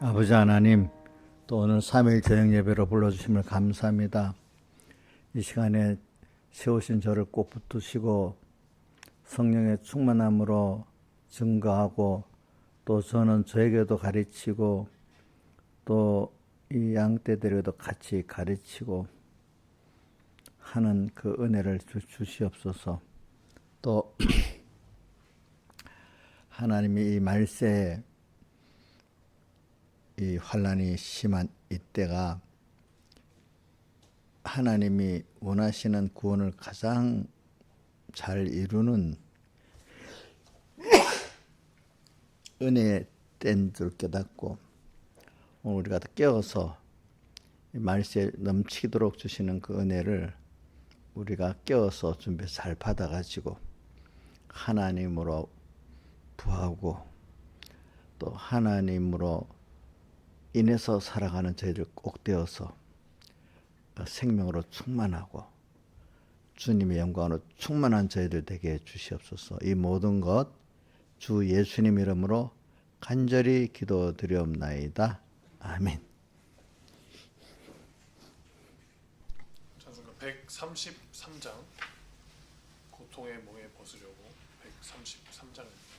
아버지 하나님, 또 오늘 3일 저녁 예배로 불러주심을 감사합니다. 이 시간에 세우신 저를 꼭 붙드시고 성령의 충만함으로 증거하고 또 저는 저에게도 가르치고 또 이 양떼들에게도 같이 가르치고 하는 그 은혜를 주시옵소서. 또 하나님이 이 말세에 이 환난이 심한 이때가 하나님이 원하시는 구원을 가장 잘 이루는 은혜의 때인 줄 깨닫고 오늘 우리가 깨어서 말세에 넘치도록 주시는 그 은혜를 우리가 깨어서 준비 잘 받아가지고 하나님으로 부하고 또 하나님으로 인해서 살아가는 저희들 꼭 되어서 생명으로 충만하고 주님의 영광으로 충만한 저희들 되게 해주시옵소서. 이 모든 것 주 예수님 이름으로 간절히 기도드리옵나이다. 아멘. 찬송가 133장 고통의 몽에 벗으려고 133장입니다.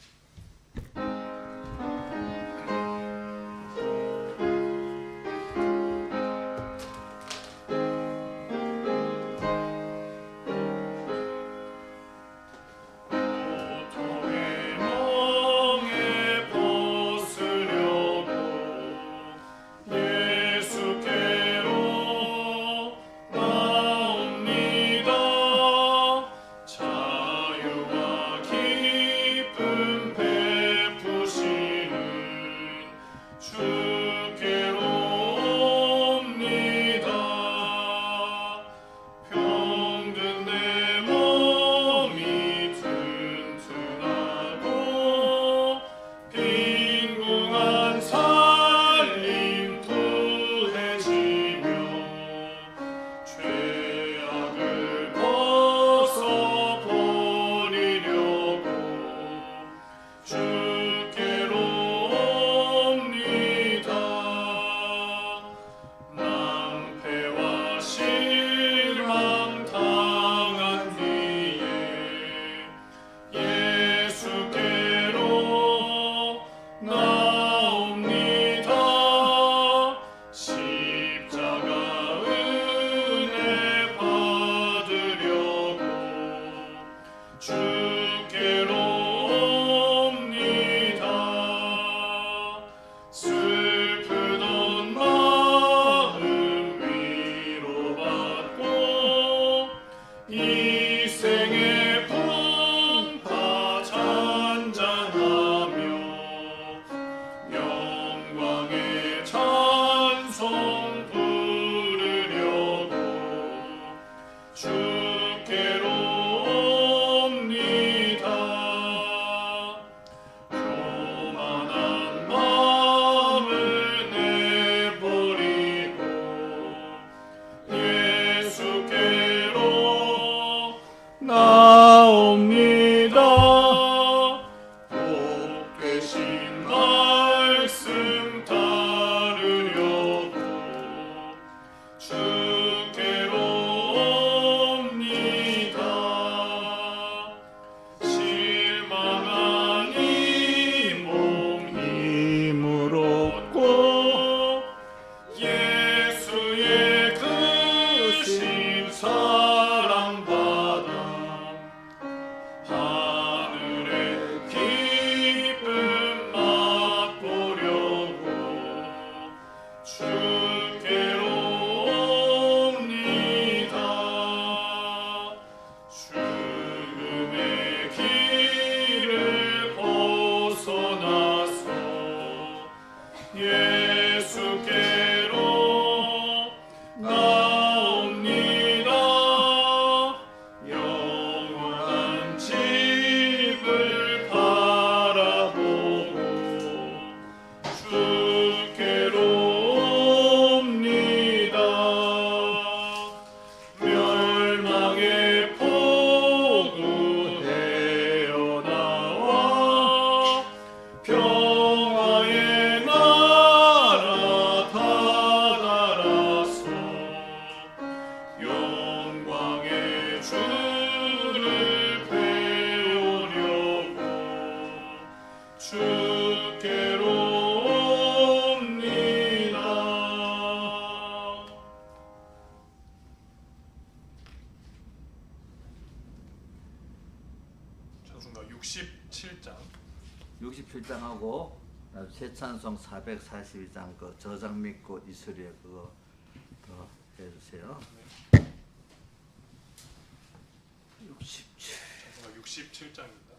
평화의 날 하고 새찬송 442장 그 저장미꽃 이슬에 그거 더 해주세요. 67. 찬송가 67장입니다.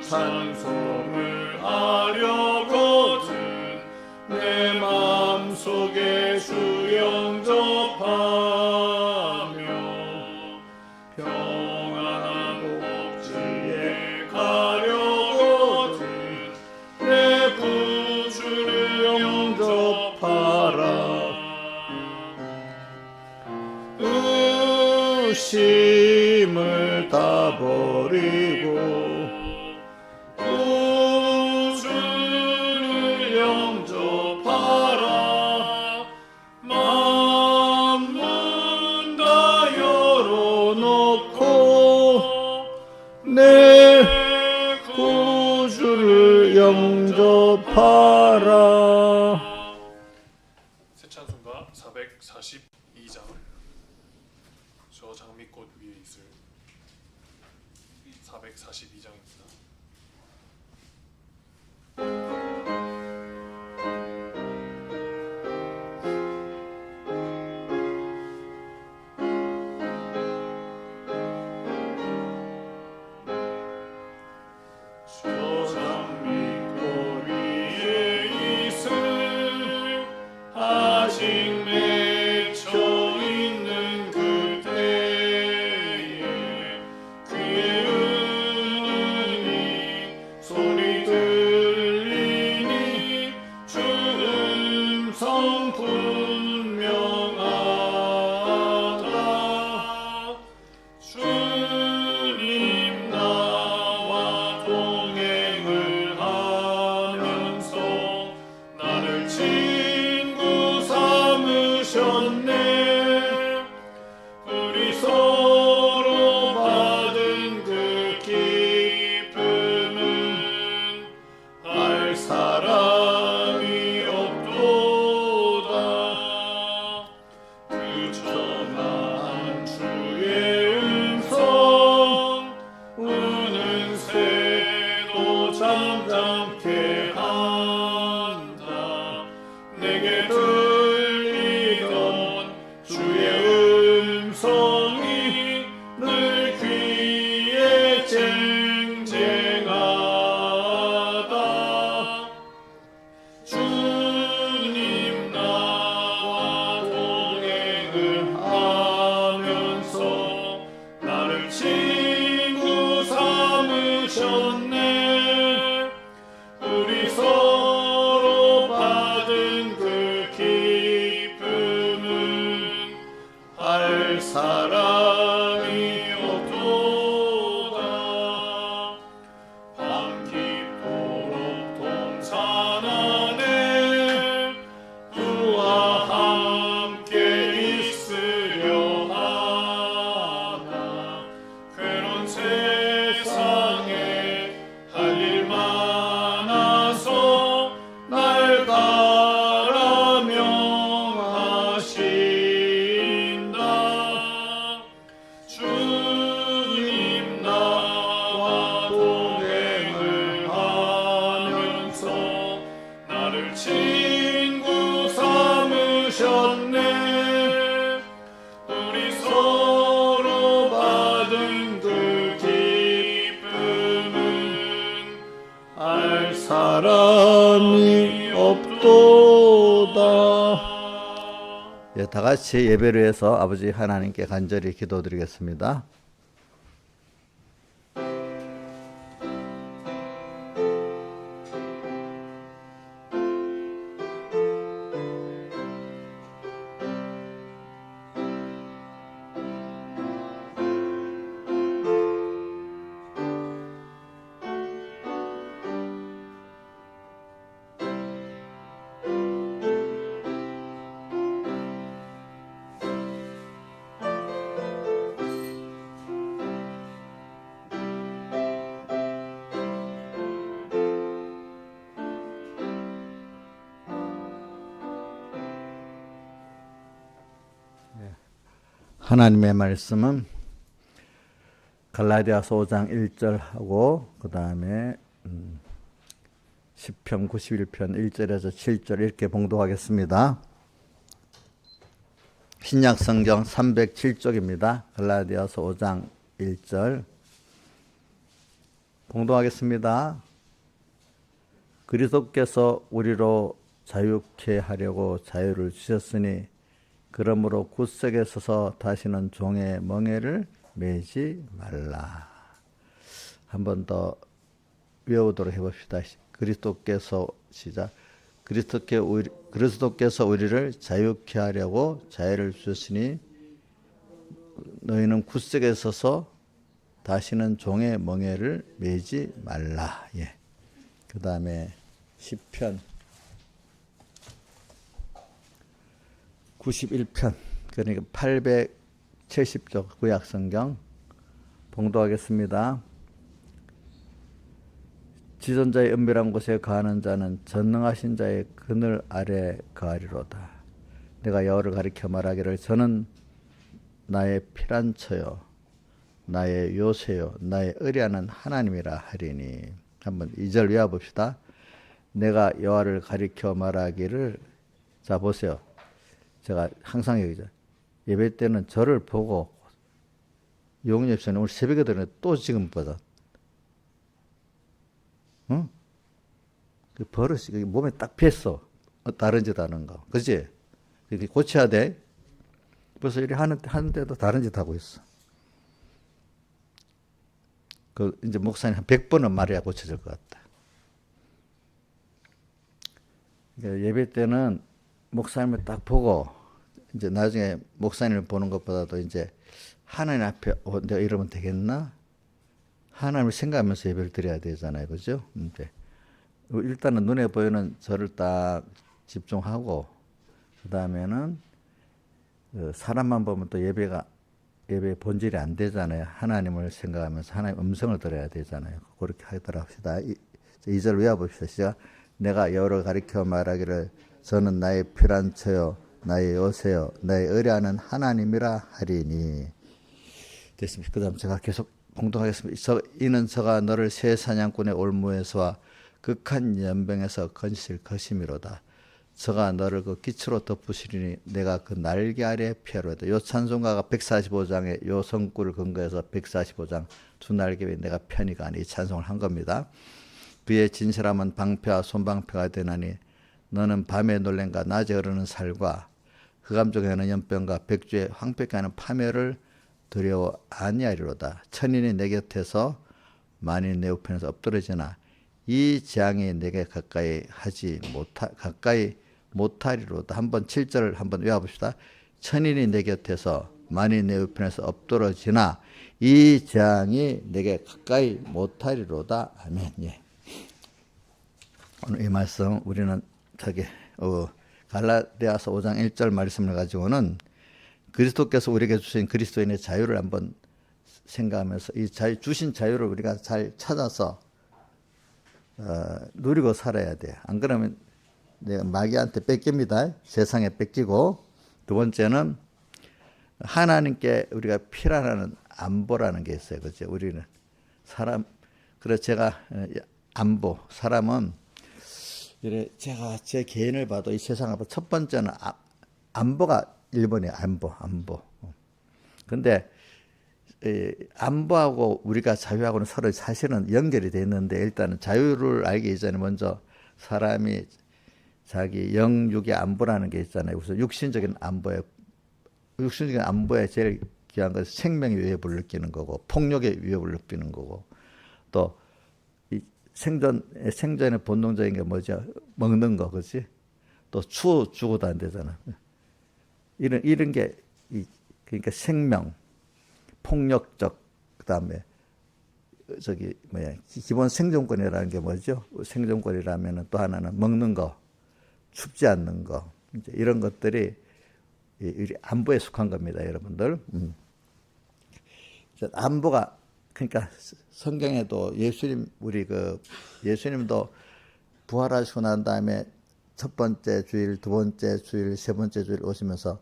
찬송을 하려거든 내 마음속에 주 영접하며 평안한 복지에 가려거든 내 구주를 영접하라. 의심을 다 버리고 구주를 영접하라. 만문 다 열어놓고 내 구주를 영접하라. 새 찬송가 442장 저 장미꽃 위에 있을 442장입니다. 저 장미꽃 위에 있을 아직 맺혀 있는 그대의 귀에 은은히 없도다. 밤 깊도록 동산 안에 그와 함께 있으려 하나. 괴로운 세상에 할 일 많아서 날 가라 명하신다. 주님 나와 동행을 하면서 나를 친구 삼으셨네. 우리 서로 받은 그 기쁨은 알 사람이 없도다. 예, 다 같이 예배를 해서 아버지 하나님께 간절히 기도드리겠습니다. 하나님의 말씀은 갈라디아서 5장 1절하고 그 다음에 시편 91편 1절에서 7절 이렇게 봉독하겠습니다. 신약 성경 307쪽입니다. 갈라디아서 5장 1절 봉독하겠습니다. 그리스도께서 우리로 자유케 하려고 자유를 주셨으니 그러므로 굳세게 서서 다시는 종의 멍에를 매지 말라. 한 번 더 외우도록 해봅시다. 그리스도께서 시작. 그리스도께서 우리를 자유케 하려고 자유를 주셨으니 너희는 굳세게 서서 다시는 종의 멍에를 매지 말라. 예. 그 다음에 시편 91편 그러니까 870쪽 구약성경 봉독하겠습니다. 지존자의 은밀한 곳에 거하는 자는 전능하신 자의 그늘 아래 거하리로다. 내가 여호와를 가리켜 말하기를 저는 나의 피란처요 나의 요새요 나의 의뢰하는 하나님이라 하리니. 한번 2절 외워봅시다. 내가 여호와를 가리켜 말하기를. 자 보세요. 제가 항상 여기죠. 예배 때는 저를 보고 용인 집사님 오늘 새벽에 들었는데 또 지금 보자. 응? 그 버릇이 몸에 딱 뱄어. 다른 짓 하는 거. 그치? 고쳐야 돼. 벌써 이렇게 하는데도 다른 짓 하고 있어. 그 이제 목사님 한 100번은 말해야 고쳐질 것 같다. 그러니까 예배 때는 목사님을 딱 보고 이제 나중에 목사님을 보는 것보다도 이제 하나님 앞에 내가 이러면 되겠나? 하나님을 생각하면서 예배를 드려야 되잖아요. 그죠? 이제 일단은 눈에 보이는 저를 딱 집중하고 그 다음에는 사람만 보면 또 예배의 본질이 안 되잖아요. 하나님을 생각하면서 하나님 음성을 들어야 되잖아요. 그렇게 하도록 합시다. 2절 외워봅시다. 시작. 내가 여호와를 가리켜 말하기를 저는 나의 피란처요 나의 요새요 나의 의뢰하는 하나님이라 하리니. 됐습니다. 그 다음 제가 계속 봉독하겠습니다. 이는 저가 너를 새 사냥꾼의 올무에서와 극한 연병에서 건실 것임이로다. 저가 너를 그 기초로 덮으시리니 내가 그 날개 아래 피하로다. 요 찬송가가 145장의 요 성구를 근거해서 145장 두 날개 위에 내가 편이가 아니 이 찬송을 한 겁니다. 그의 진실함은 방패와 손방패가 되나니 너는 밤에 놀랜과 낮에 흐르는 살과 흑암중에 하는 연병과 백주에 황폐케 하는 파멸을 두려워 아니하리로다. 천인이 내 곁에서 만인이 내 우편에서 엎드러지나 이 재앙이 내게 가까이 못하리로다. 한번 7절을 한번 외워봅시다. 천인이 내 곁에서 만일 내 우편에서 엎드러지나 이 재앙이 내게 가까이 못하리로다. 아멘. 예. 오늘 이 말씀 우리는 갈라디아서 5장 1절 말씀을 가지고는 그리스도께서 우리에게 주신 그리스도인의 자유를 한번 생각하면서 이 주신 자유를 우리가 잘 찾아서 누리고 살아야 돼요. 안 그러면 내가 마귀한테 뺏깁니다. 세상에 뺏기고. 두 번째는 하나님께 우리가 필요한 안보라는 게 있어요. 그죠? 우리는 그래서 제가 안보, 사람은 이래 제가 제 개인을 봐도 이 세상을 봐도 첫 번째는 안보가 1번이에요. 안보. 근데 안보하고 우리가 자유하고는 서로 사실은 연결이 돼 있는데 일단은 자유를 알기 이전에 먼저 사람이 자기 영육의 안보라는 게 있잖아요. 그래서 육신적인 안보에 제일 귀한 것은 생명의 위협을 느끼는 거고 폭력의 위협을 느끼는 거고 또 이 생존의 본능적인 게 뭐죠? 먹는 거, 그렇지? 또 죽어도 안 되잖아. 이런 게 그러니까 생명, 폭력적 그다음에 기본 생존권이라는 게 뭐죠? 생존권이라면은 또 하나는 먹는 거, 춥지 않는 거, 이제 이런 것들이 안보에 속한 겁니다, 여러분들. 안보가 그러니까 성경에도 예수님도 부활하시고 난 다음에 첫 번째 주일, 두 번째 주일, 세 번째 주일 오시면서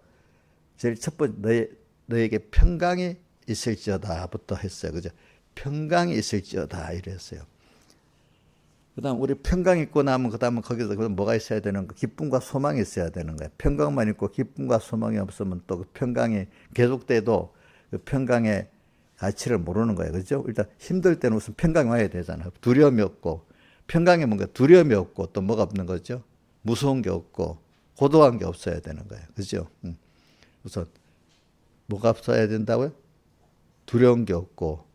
제일 첫 번째 너에게 평강이 있을지어다부터 했어요, 그죠? 평강이 있을지어다 이랬어요. 그다음 우리 평강 있고 나면 그다음은 거기서 뭐가 있어야 되는 거? 기쁨과 소망이 있어야 되는 거예요. 평강만 있고 기쁨과 소망이 없으면 또 그 평강이 계속돼도 그 평강의 가치를 모르는 거예요. 그렇죠? 일단 힘들 때는 무슨 평강이 와야 되잖아요. 두려움이 없고 평강이 뭔가 두려움이 없고 또 뭐가 없는 거죠? 무서운 게 없고 고독한 게 없어야 되는 거예요. 그렇죠? 우선 뭐가 없어야 된다고요? 두려운 게 없고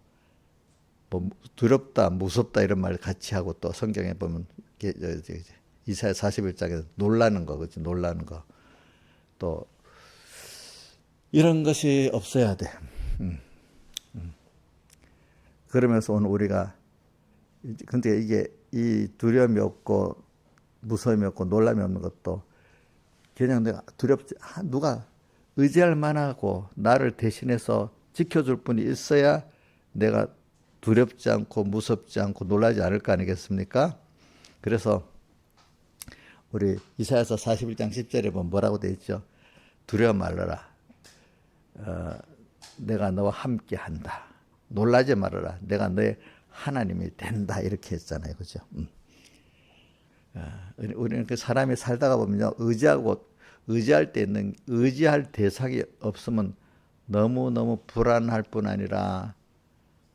뭐 두렵다, 무섭다 이런 말 같이 하고 또 성경에 보면 이사야 41장에서 놀라는 거, 그렇지? 놀라는 거. 또 이런 것이 없어야 돼. 그러면서 오늘 우리가 근데 이게 이 두려움이 없고 무서움이 없고 놀람이 없는 것도 그냥 내가 두렵지 누가 의지할 만하고 나를 대신해서 지켜줄 분이 있어야 내가 두렵지 않고 무섭지 않고 놀라지 않을 거 아니겠습니까? 그래서 우리 이사야서 41장 10절에 보면 뭐라고 되어 있죠? 두려워 말라라. 내가 너와 함께 한다. 놀라지 말아라. 내가 너의 하나님이 된다. 이렇게 했잖아요. 그죠? 우리는 그 사람이 살다가 보면요. 의지할 대상이 없으면 너무너무 불안할 뿐 아니라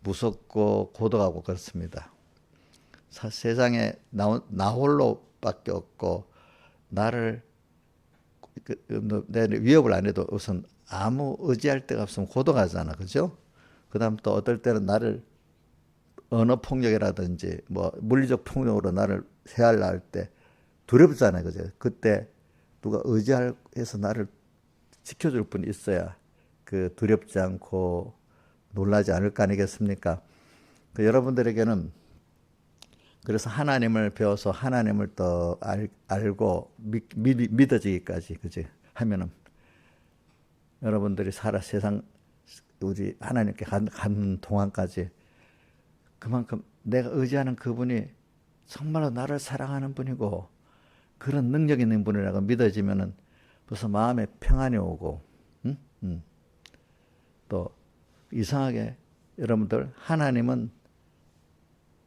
무섭고 고독하고 그렇습니다. 세상에 나 홀로밖에 없고 나를 내 위협을 안 해도 우선 아무 의지할 데가 없으면 고독하잖아. 그죠? 그 다음 또 어떨 때는 나를 언어 폭력이라든지 뭐 물리적 폭력으로 나를 해하려 할 때 두렵잖아요. 그죠? 그때 누가 의지해서 나를 지켜줄 분이 있어야 그 두렵지 않고 놀라지 않을 거 아니겠습니까? 여러분들에게는 그래서 하나님을 배워서 하나님을 더 알고 믿어지기까지 그지 하면은 여러분들이 세상 우리 하나님께 가는 동안까지 그만큼 내가 의지하는 그분이 정말로 나를 사랑하는 분이고 그런 능력 있는 분이라고 믿어지면은 벌써 마음에 평안이 오고 또 이상하게 여러분들 하나님은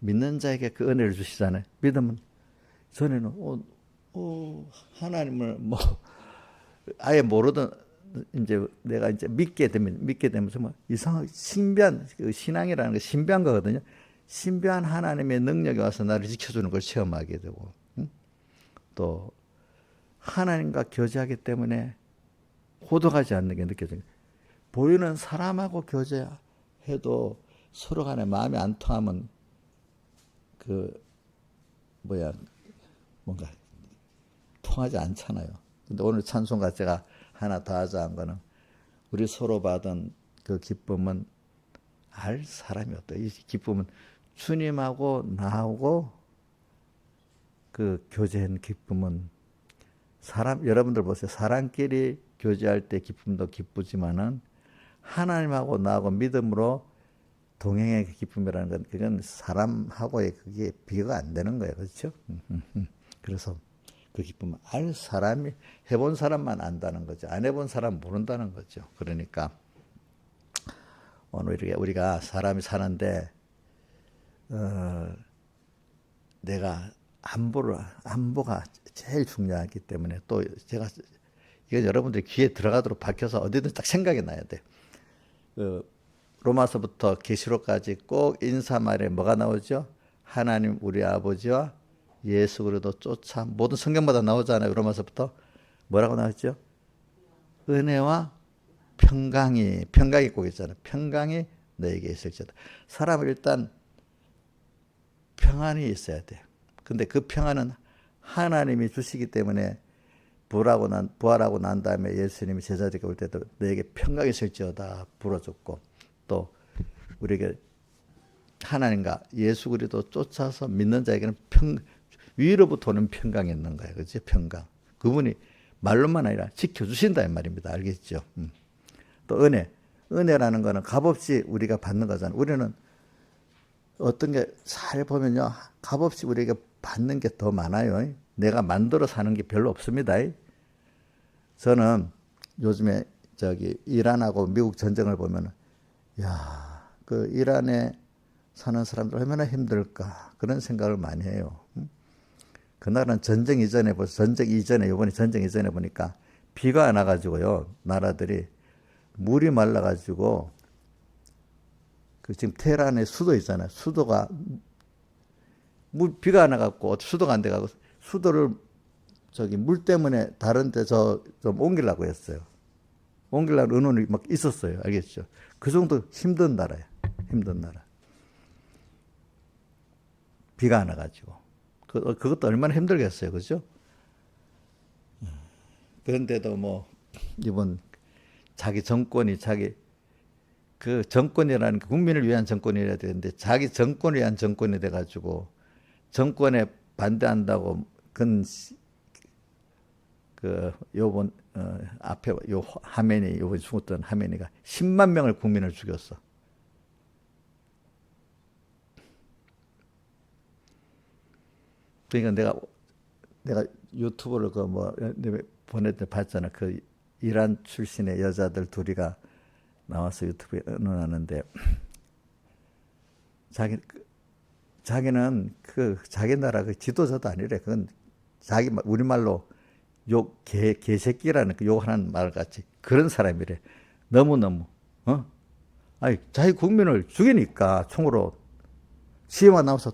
믿는 자에게 그 은혜를 주시잖아요. 믿으면 전에는 하나님을 뭐 아예 모르던 이제 내가 이제 믿게 되면 정말 이상하게 신비한 신앙이라는 게 신비한 거거든요. 신비한 하나님의 능력이 와서 나를 지켜주는 걸 체험하게 되고 또 하나님과 교제하기 때문에 고독하지 않는 게 느껴져요. 보이는 사람하고 교제해도 서로 간에 마음이 안 통하면 뭔가 통하지 않잖아요. 근데 오늘 찬송가 제가 하나 더 하자 한 거는 우리 서로 받은 그 기쁨은 알 사람이 없다. 이 기쁨은 주님하고 나하고 그 교제한 기쁨은 여러분들 보세요. 사람끼리 교제할 때 기쁨도 기쁘지만은 하나님하고 나하고 믿음으로 동행의 기쁨이라는 건 그건 사람하고의 그게 비교가 안 되는 거예요. 그렇죠? 그래서 그 기쁨은 알 사람이 해본 사람만 안다는 거죠. 안 해본 사람 모른다는 거죠. 그러니까 오늘 이렇게 우리가 사람이 사는데 내가 안보가 제일 중요하기 때문에 또 제가 이건 여러분들이 귀에 들어가도록 박혀서 어디든 딱 생각이 나야 돼. 로마서부터 계시록까지 꼭 인사말에 뭐가 나오죠? 하나님 우리 아버지와 예수 그리스도 쫓아 모든 성경마다 나오잖아요. 로마서부터 뭐라고 나왔죠? 은혜와 평강이 꼭 있잖아요. 평강이 너에게 있을지어다. 사람은 일단 평안이 있어야 돼요. 근데 그 평안은 하나님이 주시기 때문에 부활하고 난 다음에 예수님이 제자들에게 올 때도 너에게 평강이 있을지어다 불어줬고 또 우리에게 하나님과 예수 그리스도 쫓아서 믿는 자에게는 위로부터 오는 평강이 있는 거예요. 그렇지? 평강. 그분이 말로만 아니라 지켜주신다 이 말입니다. 알겠죠? 또 은혜라는 거는 값없이 우리가 받는 거잖아요. 우리는 어떤 게 잘 보면요. 값없이 우리에게 받는 게 더 많아요. 내가 만들어 사는 게 별로 없습니다. 저는 요즘에 이란하고 미국 전쟁을 보면 야, 그 이란에 사는 사람들 얼마나 힘들까 그런 생각을 많이 해요. 그날은 전쟁 이전에 이번에 전쟁 이전에 보니까 비가 안 와가지고요. 나라들이 물이 말라가지고 그 지금 테헤란의 수도 있잖아요. 수도가 비가 안 와갖고 수도가 안 돼가고 수도를 물 때문에 다른 데 좀 옮기려고 했어요. 옮기려는 의논이 막 있었어요. 알겠죠? 그 정도 힘든 나라예요. 힘든 나라. 비가 안 와가지고. 그것도 얼마나 힘들겠어요. 그죠? 그런데도 이번 자기 정권이 그 정권이라는 게 국민을 위한 정권이어야 되는데 자기 정권을 위한 정권이 돼가지고 정권에 반대한다고 요번 앞에 요번 죽었던 하메니가 10만 명을 국민을 죽였어. 그러니까 내가 유튜브를 보낼 때 봤잖아. 그 이란 출신의 여자들 둘이가 나와서 유튜브에 언론하는데 자기는 자기 나라 그 지도자도 아니래. 그건 자기 우리말로 개새끼라는 그 욕하는 말 같이 그런 사람이래. 너무너무 자기 국민을 죽이니까 총으로 시위만 나와서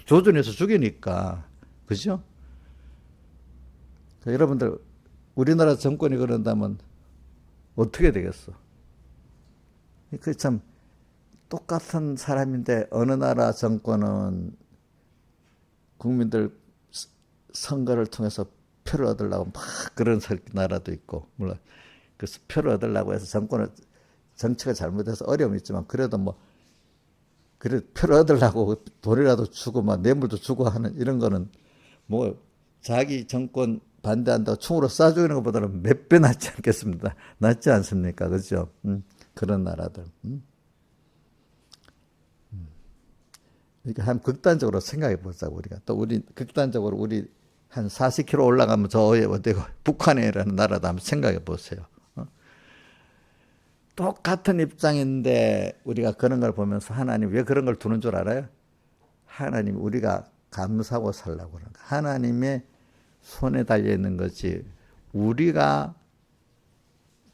조준해서 죽이니까 그죠? 여러분들 우리나라 정권이 그런다면 어떻게 되겠어? 그 참 똑같은 사람인데 어느 나라 정권은 국민들 선거를 통해서 표를 얻으려고 막 그런 나라도 있고 물론 그 표를 얻으려고 해서 정치가 잘못해서 어려움이 있지만 그래도 그래 표를 얻으려고 돈이라도 주고 뇌물도 주고 하는 이런 거는 자기 정권 반대한다고 총으로 쏴 죽이는 것보다는 몇 배 낫지 않겠습니다. 낫지 않습니까? 그죠? 그런 나라들. 이렇게 한 극단적으로 생각해 보자고 우리가 또 극단적으로 우리 한 40km 올라가면 북한이라는 나라도 한번 생각해 보세요. 똑같은 입장인데 우리가 그런 걸 보면서 하나님 왜 그런 걸 두는 줄 알아요? 하나님 우리가 감사하고 살라고 그러는 거예요. 하나님의 손에 달려 있는 거지 우리가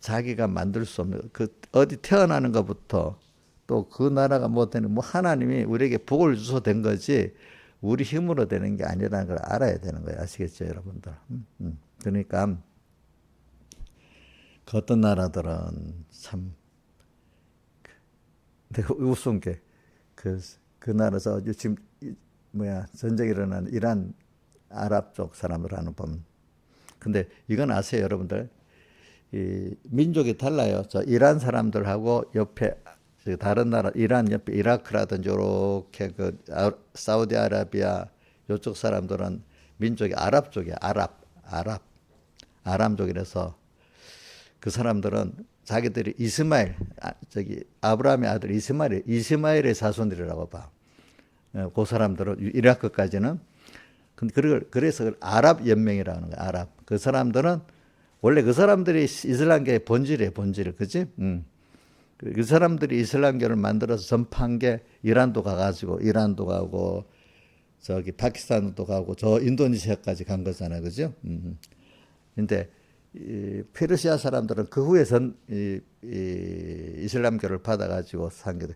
자기가 만들 수 없는 어디 태어나는 것부터 또 그 나라가 되는 하나님이 우리에게 복을 주셔서 된 거지 우리 힘으로 되는 게 아니라는 걸 알아야 되는 거예요. 아시겠죠, 여러분들? 그러니까 그 어떤 나라들은 참 내가 우스운 게 그 나라에서 지금 전쟁이 일어나는 이란 아랍 쪽 사람들 하는 보면 근데 이건 아세요, 여러분들? 이 민족이 달라요. 저 이란 사람들하고 옆에 다른 나라 이란 옆에 이라크라든지 이렇게 그 사우디아라비아 이쪽 사람들은 민족이 아랍 쪽이야. 아람족이라서 그 사람들은 자기들이 이스마엘 저기 아브라함의 아들 이스마엘의 자손들이라고 봐. 그 사람들은 이라크까지는 그래서 그걸 아랍 연맹이라는 거야. 아랍. 그 사람들은 원래 그 사람들이 이슬람교의 본질이에요. 그지? 그 사람들이 이슬람교를 만들어서 전파한 게 이란도 가고 저기 파키스탄도 가고 저 인도네시아까지 간 거잖아요. 그죠? 근데 이 페르시아 사람들은 그 후에 이슬람교를 받아가지고 산 게.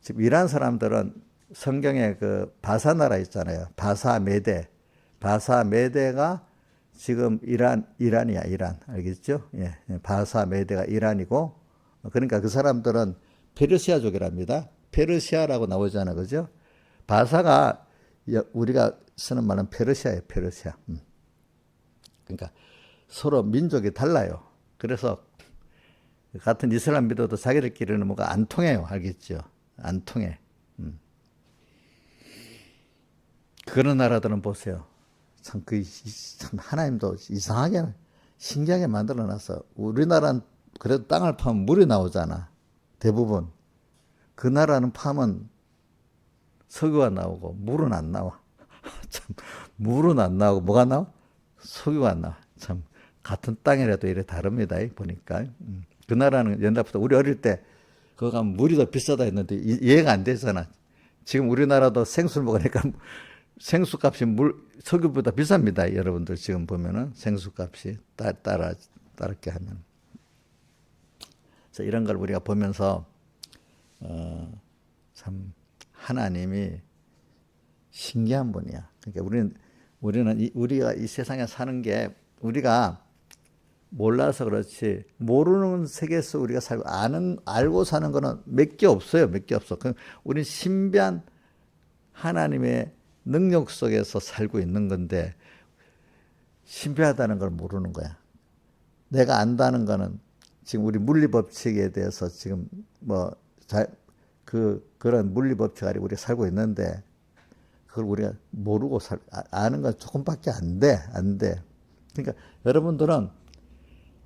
지금 이란 사람들은 성경에 그 바사 나라 있잖아요. 바사 메대가 지금 이란이야. 알겠죠? 예. 바사 메대가 이란이고, 그러니까 그 사람들은 페르시아족이랍니다. 페르시아라고 나오잖아요. 그죠? 바사가 우리가 쓰는 말은 페르시아예요. 페르시아. 그러니까 서로 민족이 달라요. 그래서 같은 이슬람 믿어도 자기들끼리는 뭐가 안 통해요. 알겠죠? 안 통해. 그런 나라들은 보세요. 참 하나님도 이상하게 신기하게 만들어 놨어. 우리나라는 그래도 땅을 파면 물이 나오잖아. 대부분. 그 나라는 파면 석유가 나오고 물은 안 나와. 참 물은 안 나오고 뭐가 나와? 석유가 안 나와. 참 같은 땅이라도 이래 다릅니다. 보니까. 그 나라는 옛날부터 우리 어릴 때 그거 가면 물이 더 비싸다 했는데 이해가 안 되잖아. 지금 우리나라도 생수를 먹으니까 생수값이 석유보다 비쌉니다. 여러분들 지금 보면은 생수값이 따르게 하면. 그래서 이런 걸 우리가 보면서 참 하나님이 신기한 분이야. 그러니까 우리가 이 세상에 사는 게 우리가 몰라서 그렇지 모르는 세계에서 우리가 살고 알고 사는 거는 몇 개 없어요. 몇 개 없어. 우리는 신비한 하나님의 능력 속에서 살고 있는 건데 신비하다는 걸 모르는 거야. 내가 안다는 거는 지금 우리 물리 법칙에 대해서 지금 그런 물리 법칙 아래 우리가 살고 있는데 그걸 우리가 모르고 아는 건 조금밖에 안 돼. 그러니까 여러분들은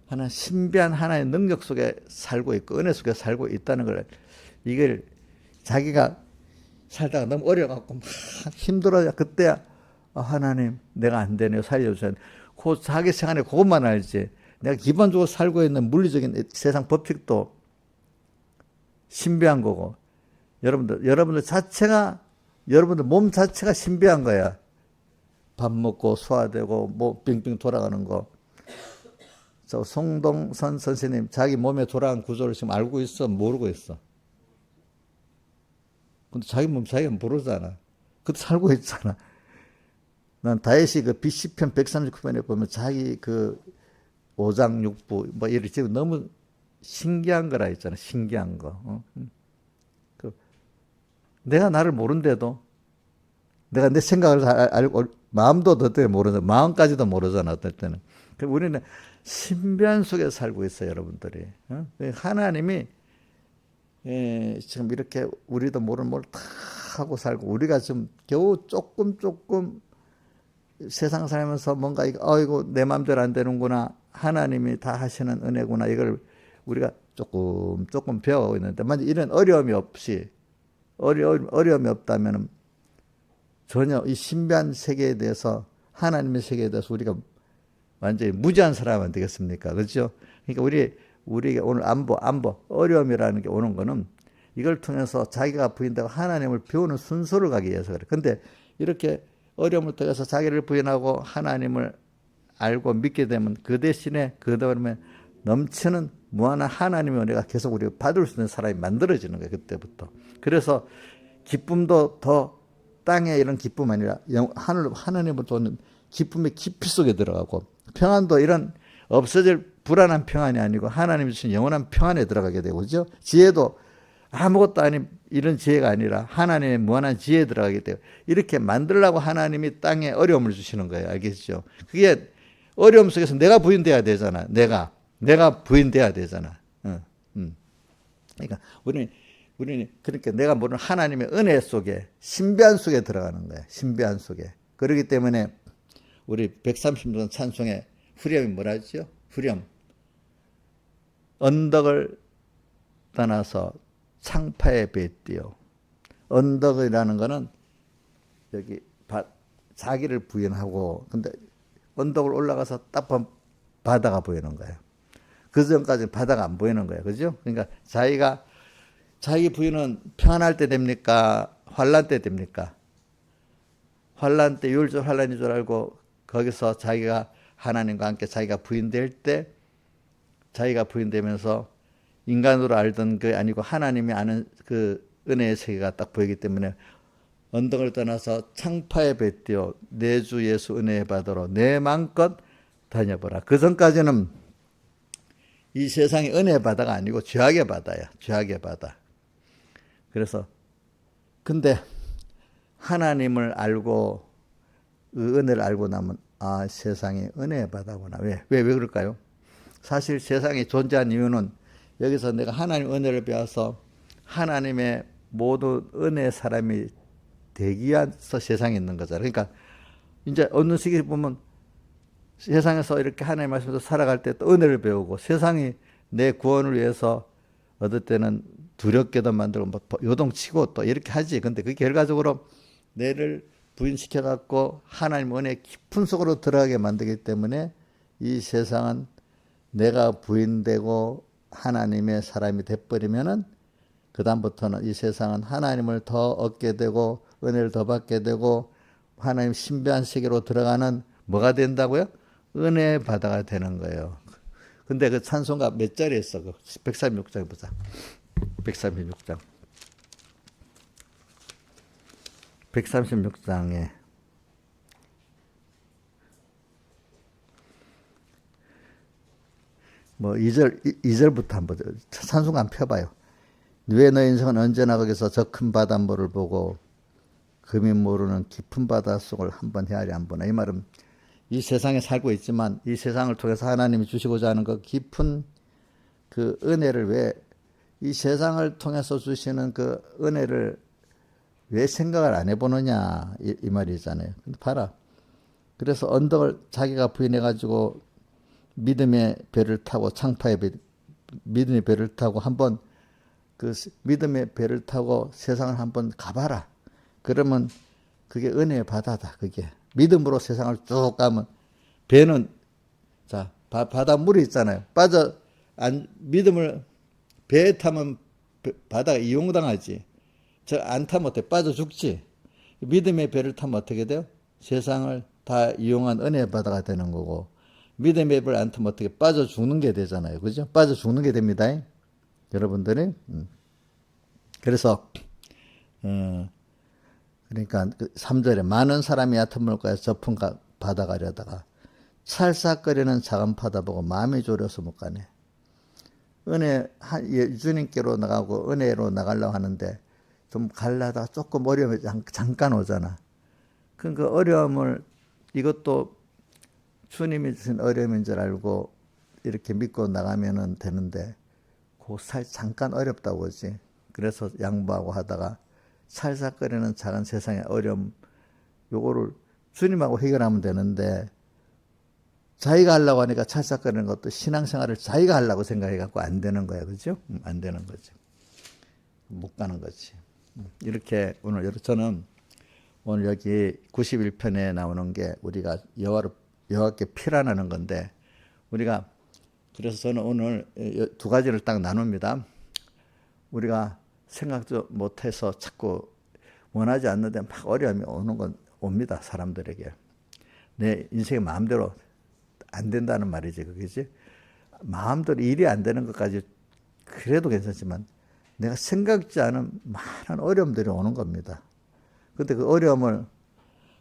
하나 신비한 하나의 능력 속에 살고 있고 은혜 속에 살고 있다는 걸 이걸 자기가 살다가 너무 어려갖고 막 힘들어요. 그때야 하나님 내가 안 되네요. 살려주세요. 그 자기 생활에 그것만 알지. 내가 기본적으로 살고 있는 물리적인 세상 법칙도 신비한 거고 여러분들 몸 자체가 신비한 거야. 밥 먹고 소화되고 뭐 빙빙 돌아가는 거. 저 송동선 선생님 자기 몸에 돌아간 구조를 지금 알고 있어? 모르고 있어? 근데 자기 몸 자기가 모르잖아. 그것도 살고 있잖아. 난 다윗이 그 시편 139편에 보면 자기 그 5장 6부 뭐 이렇게 지금 너무 신기한 거라 했잖아. 신기한 거. 내가 나를 모른데도 내가 내 생각을 알고 마음도 어떨 때 모르잖아. 마음까지도 모르잖아. 어떨 때는. 우리는 신비한 속에 살고 있어요. 여러분들이. 하나님이 지금 이렇게 우리도 모르는 뭘 다 하고 살고 우리가 지금 겨우 조금 세상 살면서 뭔가 이거 내 마음대로 안 되는구나. 하나님이 다 하시는 은혜구나. 이걸 우리가 조금 배워가고 있는데 만약 이런 어려움이 없다면 전혀 이 신비한 세계에 대해서 하나님의 세계에 대해서 우리가 완전히 무지한 사람은 되겠습니까? 그렇죠? 그러니까 우리가 오늘 안보 어려움이라는 게 오는 거는 이걸 통해서 자기가 부인되고 하나님을 배우는 순서를 가기 위해서 그래. 근데 이렇게 어려움을 통해서 자기를 부인하고 하나님을 알고 믿게 되면 그 대신에 그 다음에 넘치는 무한한 하나님의 은혜가 계속 우리가 받을 수 있는 사람이 만들어지는 거예요. 그때부터. 그래서 기쁨도 더 땅에 이런 기쁨 아니라 하나님을 도는 기쁨의 깊이 속에 들어가고 평안도 이런 없어질 불안한 평안이 아니고 하나님이 주신 영원한 평안에 들어가게 되고 그죠? 지혜도 아무것도 아닌 이런 지혜가 아니라 하나님의 무한한 지혜에 들어가게 되고 이렇게 만들려고 하나님이 땅에 어려움을 주시는 거예요. 알겠죠? 그게 어려움 속에서 내가 부인돼야 되잖아. 내가 내가 부인돼야 되잖아. 그러니까 우리는 그러니까 내가 모르는 하나님의 은혜 속에 신비한 속에 들어가는 거야. 신비한 속에. 그렇기 때문에 우리 130년 찬송의 후렴이 뭐라 했죠? 후렴. 언덕을 떠나서 창파에 뱉디어. 언덕이라는 거는 여기 자기를 부인하고, 근데 언덕을 올라가서 딱 보면 바다가 보이는 거예요. 그 전까지는 바다가 안 보이는 거예요. 그죠? 그러니까 자기 부인은 평안할 때 됩니까? 환란 때 됩니까? 환란 때 율조 환란인 줄 알고 거기서 자기가 하나님과 함께 자기가 부인될 때, 자기가 부인되면서 인간으로 알던 그 아니고 하나님이 아는 그 은혜의 세계가 딱 보이기 때문에 언덕을 떠나서 창파에 뱉디어 내 주 예수 은혜의 바다로 내 맘껏 다녀보라. 그 전까지는 이 세상이 은혜의 바다가 아니고 죄악의 바다야. 죄악의 바다. 그래서 근데 하나님을 알고 그 은혜를 알고 나면 세상이 은혜의 바다구나. 왜 그럴까요? 사실 세상이 존재한 이유는 여기서 내가 하나님 은혜를 배워서 하나님의 모든 은혜의 사람이 되기 위해서 세상에 있는 거잖아요. 그러니까 이제 어느 시기에 보면 세상에서 이렇게 하나님 말씀으로 살아갈 때 또 은혜를 배우고, 세상이 내 구원을 위해서 어떨 때는 두렵게도 만들고 뭐 요동치고 또 이렇게 하지. 근데 그 결과적으로 내를 부인시켜 갖고 하나님 은혜 깊은 속으로 들어가게 만들기 때문에 이 세상은 내가 부인되고 하나님의 사람이 돼버리면은 그다음부터는 이 세상은 하나님을 더 얻게 되고 은혜를 더 받게 되고 하나님 신비한 세계로 들어가는 뭐가 된다고요? 은혜의 바다가 되는 거예요. 근데 그 찬송가 몇 절에 있어? 그 136장 보자. 136장. 136장에 뭐 2절부터 한번 찬송가 한번 펴봐요. 왜 너 인생은 언제나 거기서 저 큰 바닷물을 보고 금이 모르는 깊은 바다 속을 한번 헤아려 안 보나. 이 말은 이 세상에 살고 있지만 이 세상을 통해서 하나님이 주시고자 하는 그 깊은 그 은혜를 왜 이 세상을 통해서 주시는 그 은혜를 왜 생각을 안 해보느냐 이 말이잖아요. 근데 봐라. 그래서 언덕을 자기가 부인해가지고 믿음의 배를 타고 믿음의 배를 타고 한번 그 믿음의 배를 타고 세상을 한번 가봐라. 그러면 그게 은혜의 바다다. 그게 믿음으로 세상을 쭉 가면 배는 자 바닷물이 있잖아요. 믿음을 배에 타면 바다가 이용당하지. 저 안 타면 어떻게 빠져 죽지. 믿음의 배를 타면 어떻게 돼요? 세상을 다 이용한 은혜의 바다가 되는 거고, 믿음의 배를 안 타면 어떻게 빠져 죽는 게 되잖아요. 그죠? 빠져 죽는 게 됩니다. 여러분들이. 그래서 그러니까 3절에 많은 사람이 얕은 물가에 접은 바다 가려다가 찰싹거리는 작은 바다 보고 마음이 졸여서 못 가네. 주님께로 나가고 은혜로 나가려고 하는데 좀 가려다가 조금 어려움이 잠깐 오잖아. 그 어려움을 이것도 주님이 주신 어려움인 줄 알고 이렇게 믿고 나가면 되는데 잠깐 어렵다고 하지. 그래서 양보하고 하다가 찰싹거리는 작은 세상의 어려움, 요거를 주님하고 해결하면 되는데 자기가 하려고 하니까 찰싹거리는 것도 신앙생활을 자기가 하려고 생각해갖고 안 되는 거야. 그죠? 안 되는 거지. 못 가는 거지. 이렇게 저는 오늘 여기 91편에 나오는 게 우리가 여호와께 피란하는 건데, 우리가 그래서 저는 오늘 두 가지를 딱 나눕니다. 우리가 생각도 못해서 자꾸 원하지 않는데 막 어려움이 오는 건 옵니다. 사람들에게. 내 인생이 마음대로 안 된다는 말이지. 그게지. 마음대로 일이 안 되는 것까지 그래도 괜찮지만 내가 생각지 않은 많은 어려움들이 오는 겁니다. 근데 그 어려움을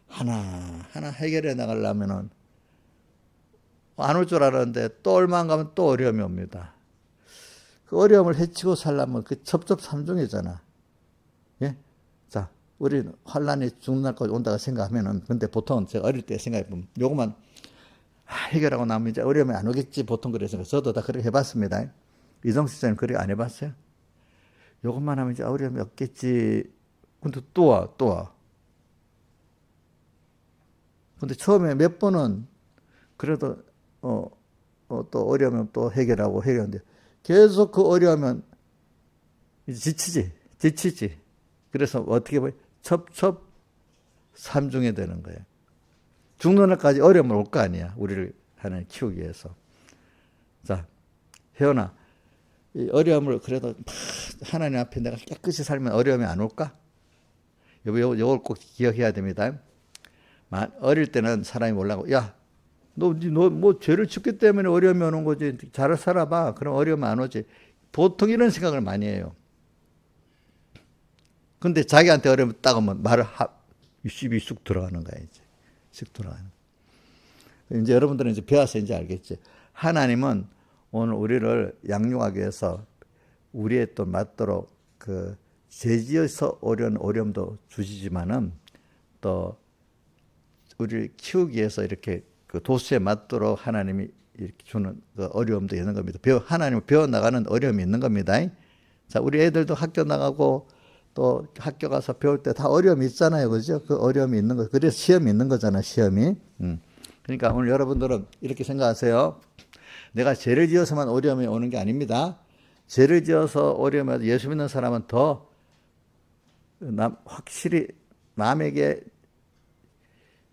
하나하나 해결해 나가려면은 안 올 줄 알았는데 또 얼마 안 가면 또 어려움이 옵니다. 그 어려움을 헤치고 살려면 그 첩첩산중이잖아. 예? 자, 우리는 환란이 죽는 날까지 온다고 생각하면은, 근데 보통 제가 어릴 때 생각해보면 요것만 해결하고 나면 이제 어려움이 안 오겠지 보통 그래서 저도 다 그렇게 해봤습니다. 이성수 씨는 그렇게 안 해봤어요? 요것만 하면 이제 어려움이 없겠지. 근데 또 와. 근데 처음에 몇 번은 그래도 또 어려우면 또 해결하는데 계속 그 어려우면 이제 지치지. 그래서 어떻게 보면 첩첩 삼중이 되는 거예요. 죽는 날까지 어려움을 올 거 아니야. 우리를 하나님 키우기 위해서. 자, 혜연아, 이 어려움을 그래도 하나님 앞에 내가 깨끗이 살면 어려움이 안 올까? 요걸 꼭 기억해야 됩니다. 어릴 때는 사람이 몰라고, 야, 너 뭐 죄를 짓기 때문에 어려움이 오는 거지. 잘 살아봐. 그럼 어려움이 안 오지. 보통 이런 생각을 많이 해요. 근데 자기한테 어려움 딱 오면 말을 입이 쑥 들어가는 거야, 이제. 쑥 들어가는. 이제 여러분들은 이제 배워서 이제 알겠지. 하나님은 오늘 우리를 양육하기 위해서 우리의 또 맞도록 그 죄지어서 어려운 어려움도 주시지만은 또 우리를 키우기 위해서 이렇게 그 도수에 맞도록 하나님이 이렇게 주는 그 어려움도 있는 겁니다. 하나님을 배워나가는 어려움이 있는 겁니다. 자, 우리 애들도 학교 나가고 또 학교 가서 배울 때 다 어려움이 있잖아요. 그죠? 그 어려움이 있는 거. 그래서 시험이 있는 거잖아, 시험이. 그러니까 오늘 여러분들은 이렇게 생각하세요. 내가 죄를 지어서만 어려움이 오는 게 아닙니다. 죄를 지어서 어려움이 와도 예수 믿는 사람은 더 확실히 남에게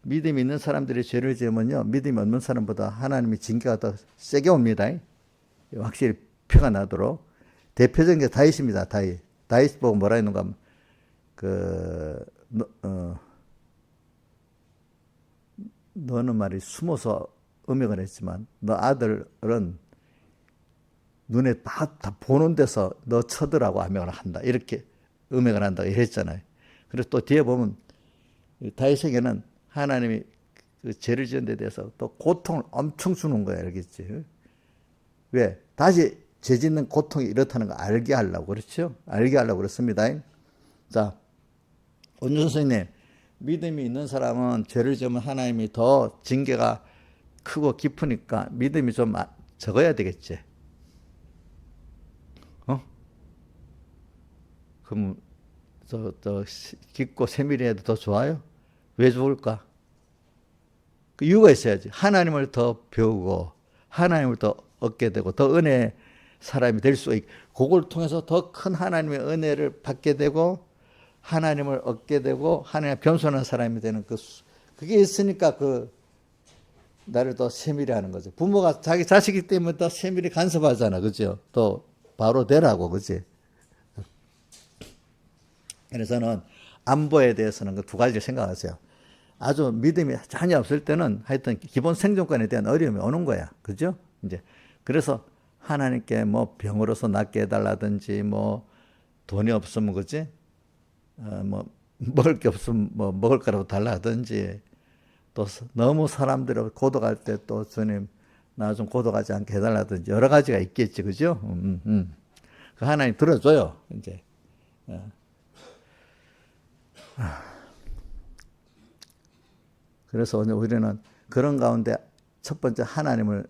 믿음이 있는 사람들이 죄를 지으면요, 믿음이 없는 사람보다 하나님의 징계가 더 세게 옵니다. 확실히 표가 나도록. 대표적인 게 다윗입니다. 다윗 보고 뭐라 했는가 하면, 너는 말이 숨어서 음행을 했지만, 너 아들은 눈에 다 보는 데서 너 쳐들라고 암행을 한다. 이렇게 음행을 한다고 했잖아요. 그래서 또 뒤에 보면, 다윗에게는 하나님이 그 죄를 지은 데 대해서 또 고통을 엄청 주는 거야, 알겠지? 왜? 다시 죄 짓는 고통이 이렇다는 거 알게 하려고, 그렇죠? 알게 하려고 그렇습니다. 자, 원주 선생님, 믿음이 있는 사람은 죄를 지으면 하나님이 더 징계가 크고 깊으니까 믿음이 좀 적어야 되겠지? 그럼 깊고 세밀해도 더 좋아요? 왜 좋을까? 그 이유가 있어야지. 하나님을 더 배우고 하나님을 더 얻게 되고 더 은혜 사람이 될 수 있고, 그걸 통해서 더 큰 하나님의 은혜를 받게 되고 하나님을 얻게 되고 하나님의 겸손한 사람이 되는 그게 있으니까 나를 더 세밀히 하는 거죠. 부모가 자기 자식이기 때문에 더 세밀히 간섭하잖아. 그죠? 또 바로 되라고. 그지? 그래서는 안보에 대해서는 그 두 가지를 생각하세요. 아주 믿음이 전혀 없을 때는 하여튼 기본 생존권에 대한 어려움이 오는 거야. 그죠? 이제 그래서 하나님께 뭐 병으로서 낫게 해달라든지 뭐 돈이 없으면 그지? 뭐 먹을 게 없으면 뭐 먹을 거라도 달라든지, 또 너무 사람들이 고독할 때 또 주님 나 좀 고독하지 않게 해달라든지 여러 가지가 있겠지. 그죠? 그 하나님 들어줘요. 이제. 그래서 우리는 그런 가운데 첫 번째 하나님을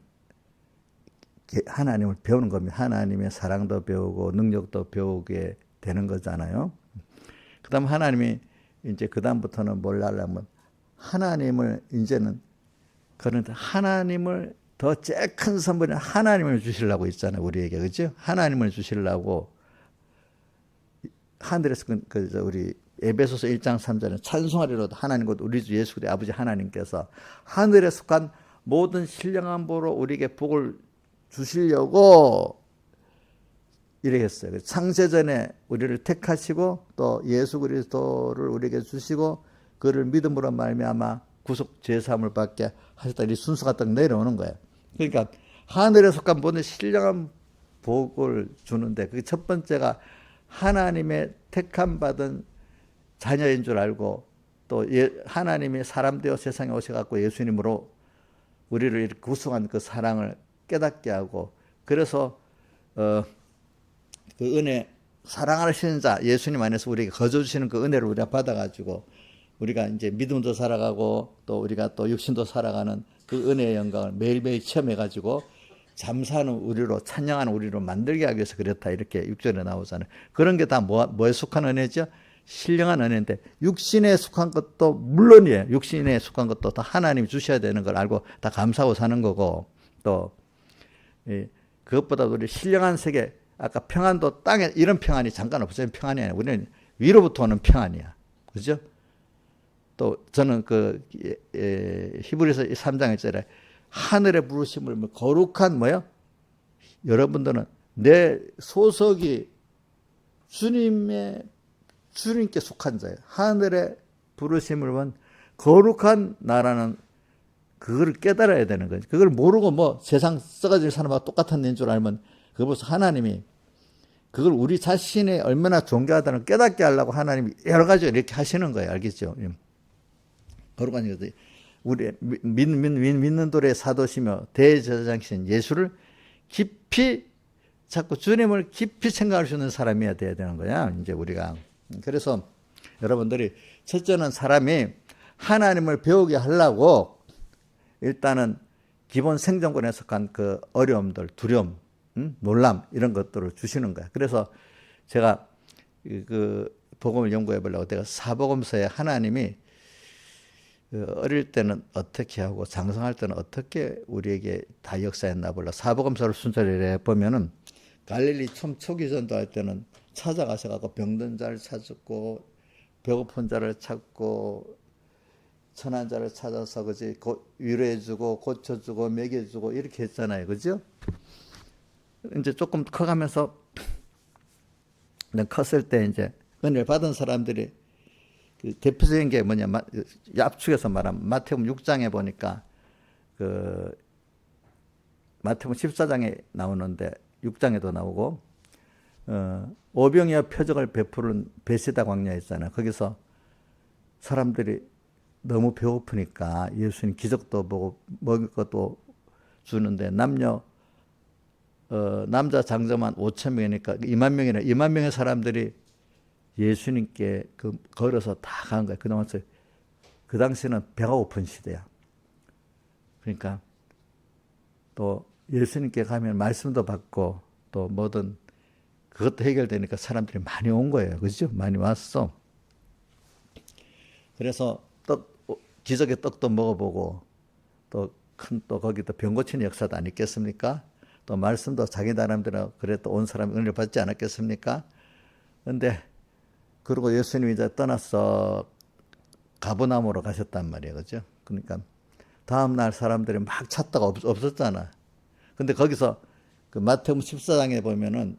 배우는 겁니다. 하나님의 사랑도 배우고 능력도 배우게 되는 거잖아요. 그 다음 하나님이 이제 그 다음부터는 뭘 하려면 하나님을 이제는 그런데 하나님을 더 제일 큰 선물은 하나님을 주시려고 있잖아요. 우리에게. 그죠? 하나님을 주시려고 하늘에서 우리 에베소서 1장 3절에 찬송하리로다 하나님 곧 우리 주 예수 그리스도의 아버지 하나님께서 하늘에 속한 모든 신령한 보로 우리에게 복을 주시려고 이렇게 했어요. 창세전에 우리를 택하시고 또 예수 그리스도를 우리에게 주시고 그를 믿음으로 말미암아 구속 죄사함을 받게 하셨다. 이 순서가 딱 내려오는 거예요. 그러니까 하늘에 속한 모든 신령한 복을 주는데 그 첫 번째가 하나님의 택함 받은 자녀인 줄 알고 또 하나님이 사람 되어 세상에 오셔갖고 예수님으로 우리를 이렇게 구속한 그 사랑을 깨닫게 하고, 그래서 그 은혜, 사랑하시는 자 예수님 안에서 우리에게 거저 주시는 그 은혜를 우리가 받아가지고 우리가 이제 믿음도 살아가고 또 우리가 또 육신도 살아가는 그 은혜의 영광을 매일매일 체험해가지고 잠사하는 우리로 찬양하는 우리로 만들게 하기 위해서 그랬다 이렇게 6절에 나오잖아요. 그런 게 다 뭐에 속한 은혜죠? 신령한 은혜인데 육신에 속한 것도 물론이에요. 육신에 속한 것도 다 하나님이 주셔야 되는 걸 알고 다 감사하고 사는 거고 또 그것보다 우리 신령한 세계 아까 평안도 땅에 이런 평안이 잠깐 없어진 평안이 아니야. 우리는 위로부터 오는 평안이야. 그죠? 또 저는 히브리서 3장 1절에 하늘의 부르심을 거룩한 뭐요? 여러분들은 내 소속이 주님께 속한 자예요. 하늘의 부르심을 본 거룩한 나라는 그걸 깨달아야 되는 거죠. 그걸 모르고 세상 썩어질 사람하고 똑같은 데인 줄 알면 그거 벌써 하나님이 그걸 우리 자신이 얼마나 존귀하다는 깨닫게 하려고 하나님이 여러 가지 이렇게 하시는 거예요. 알겠죠? 거룩한 것들. 우리 믿는 도의 사도시며 대제사장이신 예수를 깊이 자꾸 주님을 깊이 생각할 수 있는 사람이어야 돼야 되는 거야. 이제 우리가. 그래서 여러분들이 첫째는 사람이 하나님을 배우게 하려고 일단은 기본 생존권에 속한 그 어려움들, 두려움, 놀람 이런 것들을 주시는 거야. 그래서 제가 그 복음을 연구해 보려고 내가 사복음서에 하나님이 어릴 때는 어떻게 하고 장성할 때는 어떻게 우리에게 다 역사했나 몰라. 사복음서를 순서를 보면은 갈릴리 초기 전도할 때는 찾아가셔갖고 병든 자를 찾고 배고픈 자를 찾고 천한 자를 찾아서 그지 위로해주고 고쳐주고 먹여주고 이렇게 했잖아요, 그죠? 이제 조금 커가면서 컸을 때 이제 은혜를 받은 사람들이 그 대표적인 게 뭐냐, 압축해서 말하면 마태복음 6장에 보니까 그 마태복음 14장에 나오는데 6장에도 나오고 오병이어 표적을 베푸는 베시다 광야에 있잖아요. 거기서 사람들이 너무 배고프니까 예수님 기적도 보고 먹을 것도 주는데 남자 장자만 5천 명이니까 2만 명이나 2만 명의 사람들이 예수님께 걸어서 다 간 거예요. 그동안 그 당시는 배가 고픈 시대야. 그러니까 또 예수님께 가면 말씀도 받고 또 뭐든 그것도 해결되니까 사람들이 많이 온 거예요. 그죠? 많이 왔어. 그래서 기적의 떡도 먹어보고 또 거기도 병 고치는 역사도 안 있겠습니까? 또 말씀도 자기 나름대로 그래도 온 사람이 은혜를 받지 않았겠습니까? 근데 그리고 예수님이 이제 떠나서 가버나움으로 가셨단 말이에요. 그죠? 그러니까 다음날 사람들이 막 찾다가 없었잖아. 근데 거기서 그 마태복음 14장에 보면은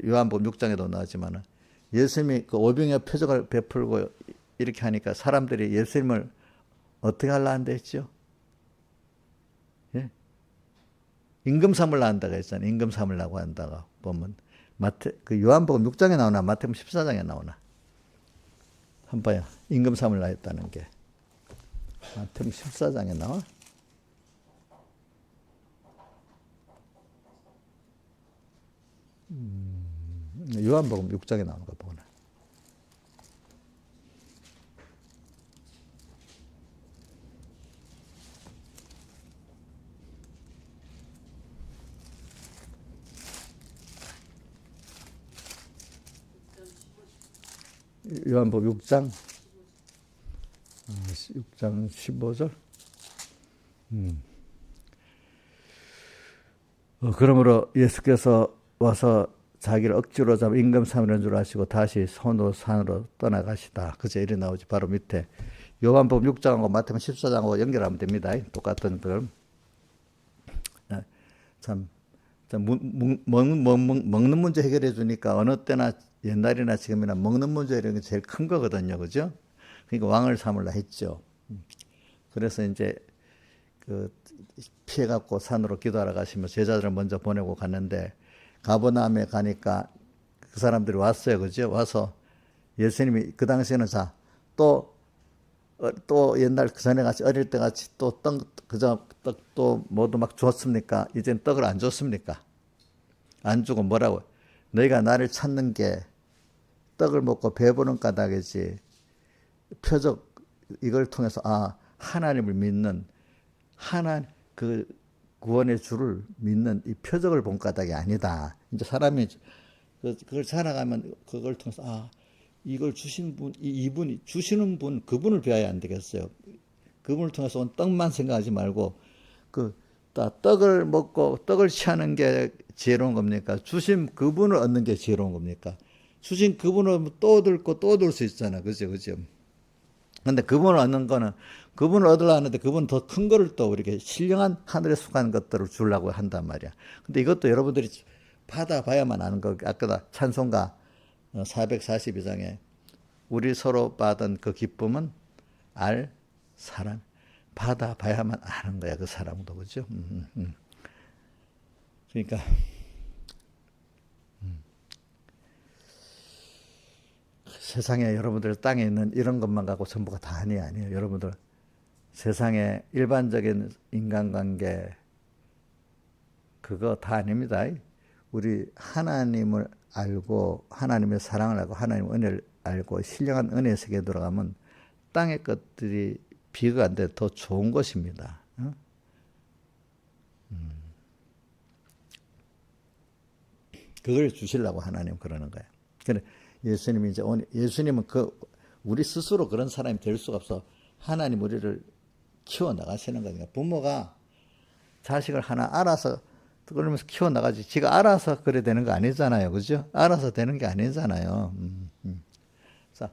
요한복음 6장에도 나오지만은 예수님이 그 오병이어 표적을 베풀고 이렇게 하니까 사람들이 예수님을 어떻게 하려는데 했죠? 예? 임금 삼으려 한다고 했잖아요. 임금 삼으려고 한다고 보면 그 요한복음 6장에 나오나 마태복음 14장에 나오나 한번 봐요. 임금 삼으려 했다는 게 마태복음 14장에 나와? 요한복음 6장에 나오는 거 보거나. 요한복음 6장 15절. 그러므로 예수께서 와서 자기를 억지로 잡아 임금 삼으려는 줄 아시고 다시 손으로 산으로 떠나가시다. 그제 이래 나오지. 바로 밑에 요한복음 6장하고 마태복음 14장하고 연결하면 됩니다. 똑같은 걸. 참 먹는 문제 해결해 주니까 어느 때나 옛날이나 지금이나 먹는 문제 이런 게 제일 큰 거거든요. 그죠? 그러니까 왕을 삼으려 했죠. 그래서 이제 피해갖고 산으로 기도하러 가시면 제자들을 먼저 보내고 갔는데 가버나움에 가니까 그 사람들이 왔어요. 그죠? 와서 예수님이 그 당시에는 또 옛날 그 전에 같이 어릴 때 같이 또 떡도 모두 막 줬습니까? 이제는 떡을 안 줬습니까? 안 주고 뭐라고? 너희가 나를 찾는 게 떡을 먹고 배부른 까닭이지 표적 이걸 통해서 하나님을 믿는 하나 그 구원의 주를 믿는 이 표적을 본 까닭이 아니다. 이제 사람이 그걸 살아가면 그걸 통해서 이걸 주신 분, 이분이 주시는 분 그분을 배워야 안 되겠어요. 그분을 통해서 온 떡만 생각하지 말고 떡을 먹고 떡을 취하는 게 지혜로운 겁니까? 주신 그분을 얻는 게 지혜로운 겁니까? 주신 그분을 또 얻을 수 있잖아. 그죠? 근데 그분을 얻는 거는 그분을 얻으려 하는데 그분은 더 큰 거를 또 우리에게 신령한 하늘에 속한 것들을 주려고 한단 말이야. 근데 이것도 여러분들이 받아봐야만 아는 거. 아까 찬송가 442장에 우리 서로 받은 그 기쁨은 알 사람. 받아봐야만 아는 거야. 그 사람도. 그죠? 그러니까 세상에 여러분들 땅에 있는 이런 것만 갖고 전부가 다 아니에요. 여러분들 세상에 일반적인 인간관계 그거 다 아닙니다. 우리 하나님을 알고 하나님의 사랑을 알고 하나님의 은혜를 알고 신령한 은혜의 세계에 들어가면 땅의 것들이 비교가 안 돼 더 좋은 것입니다. 그걸 주시려고 하나님 그러는 거예요. 그래 예수님이 이제 예수님은 우리 스스로 그런 사람이 될 수가 없어. 하나님 우리를 키워 나가시는 거니까. 부모가 자식을 하나 알아서 그러면서 키워 나가지. 지가 알아서 그래 되는 거 아니잖아요, 그죠? 알아서 되는 게 아니잖아요. 자,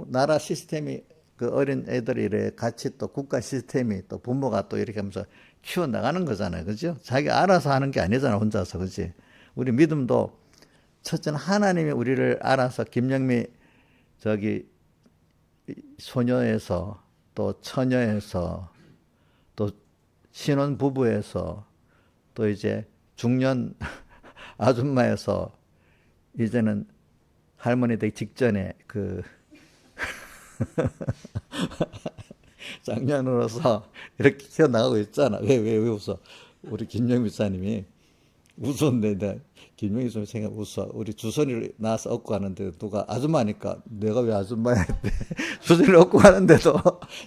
나라 시스템이 그 어린 애들이 이래 같이 또 국가 시스템이 또 부모가 또 이렇게 하면서 키워 나가는 거잖아요, 그죠? 자기 알아서 하는 게 아니잖아, 혼자서, 그지? 우리 믿음도 첫째는 하나님이 우리를 알아서 김영미 소녀에서 또 처녀에서 또 신혼 부부에서 또 이제 중년 아줌마에서 이제는 할머니 되기 직전에 장년으로서 이렇게 키워나가고 있잖아. 왜 웃어? 우리 김영미 사님이 웃었는데 김영희 좀 생각 웃어. 우리 주선이를 낳아서 얻고 가는데 누가 아줌마니까 내가 왜 아줌마야? 주선이를 얻고 가는데도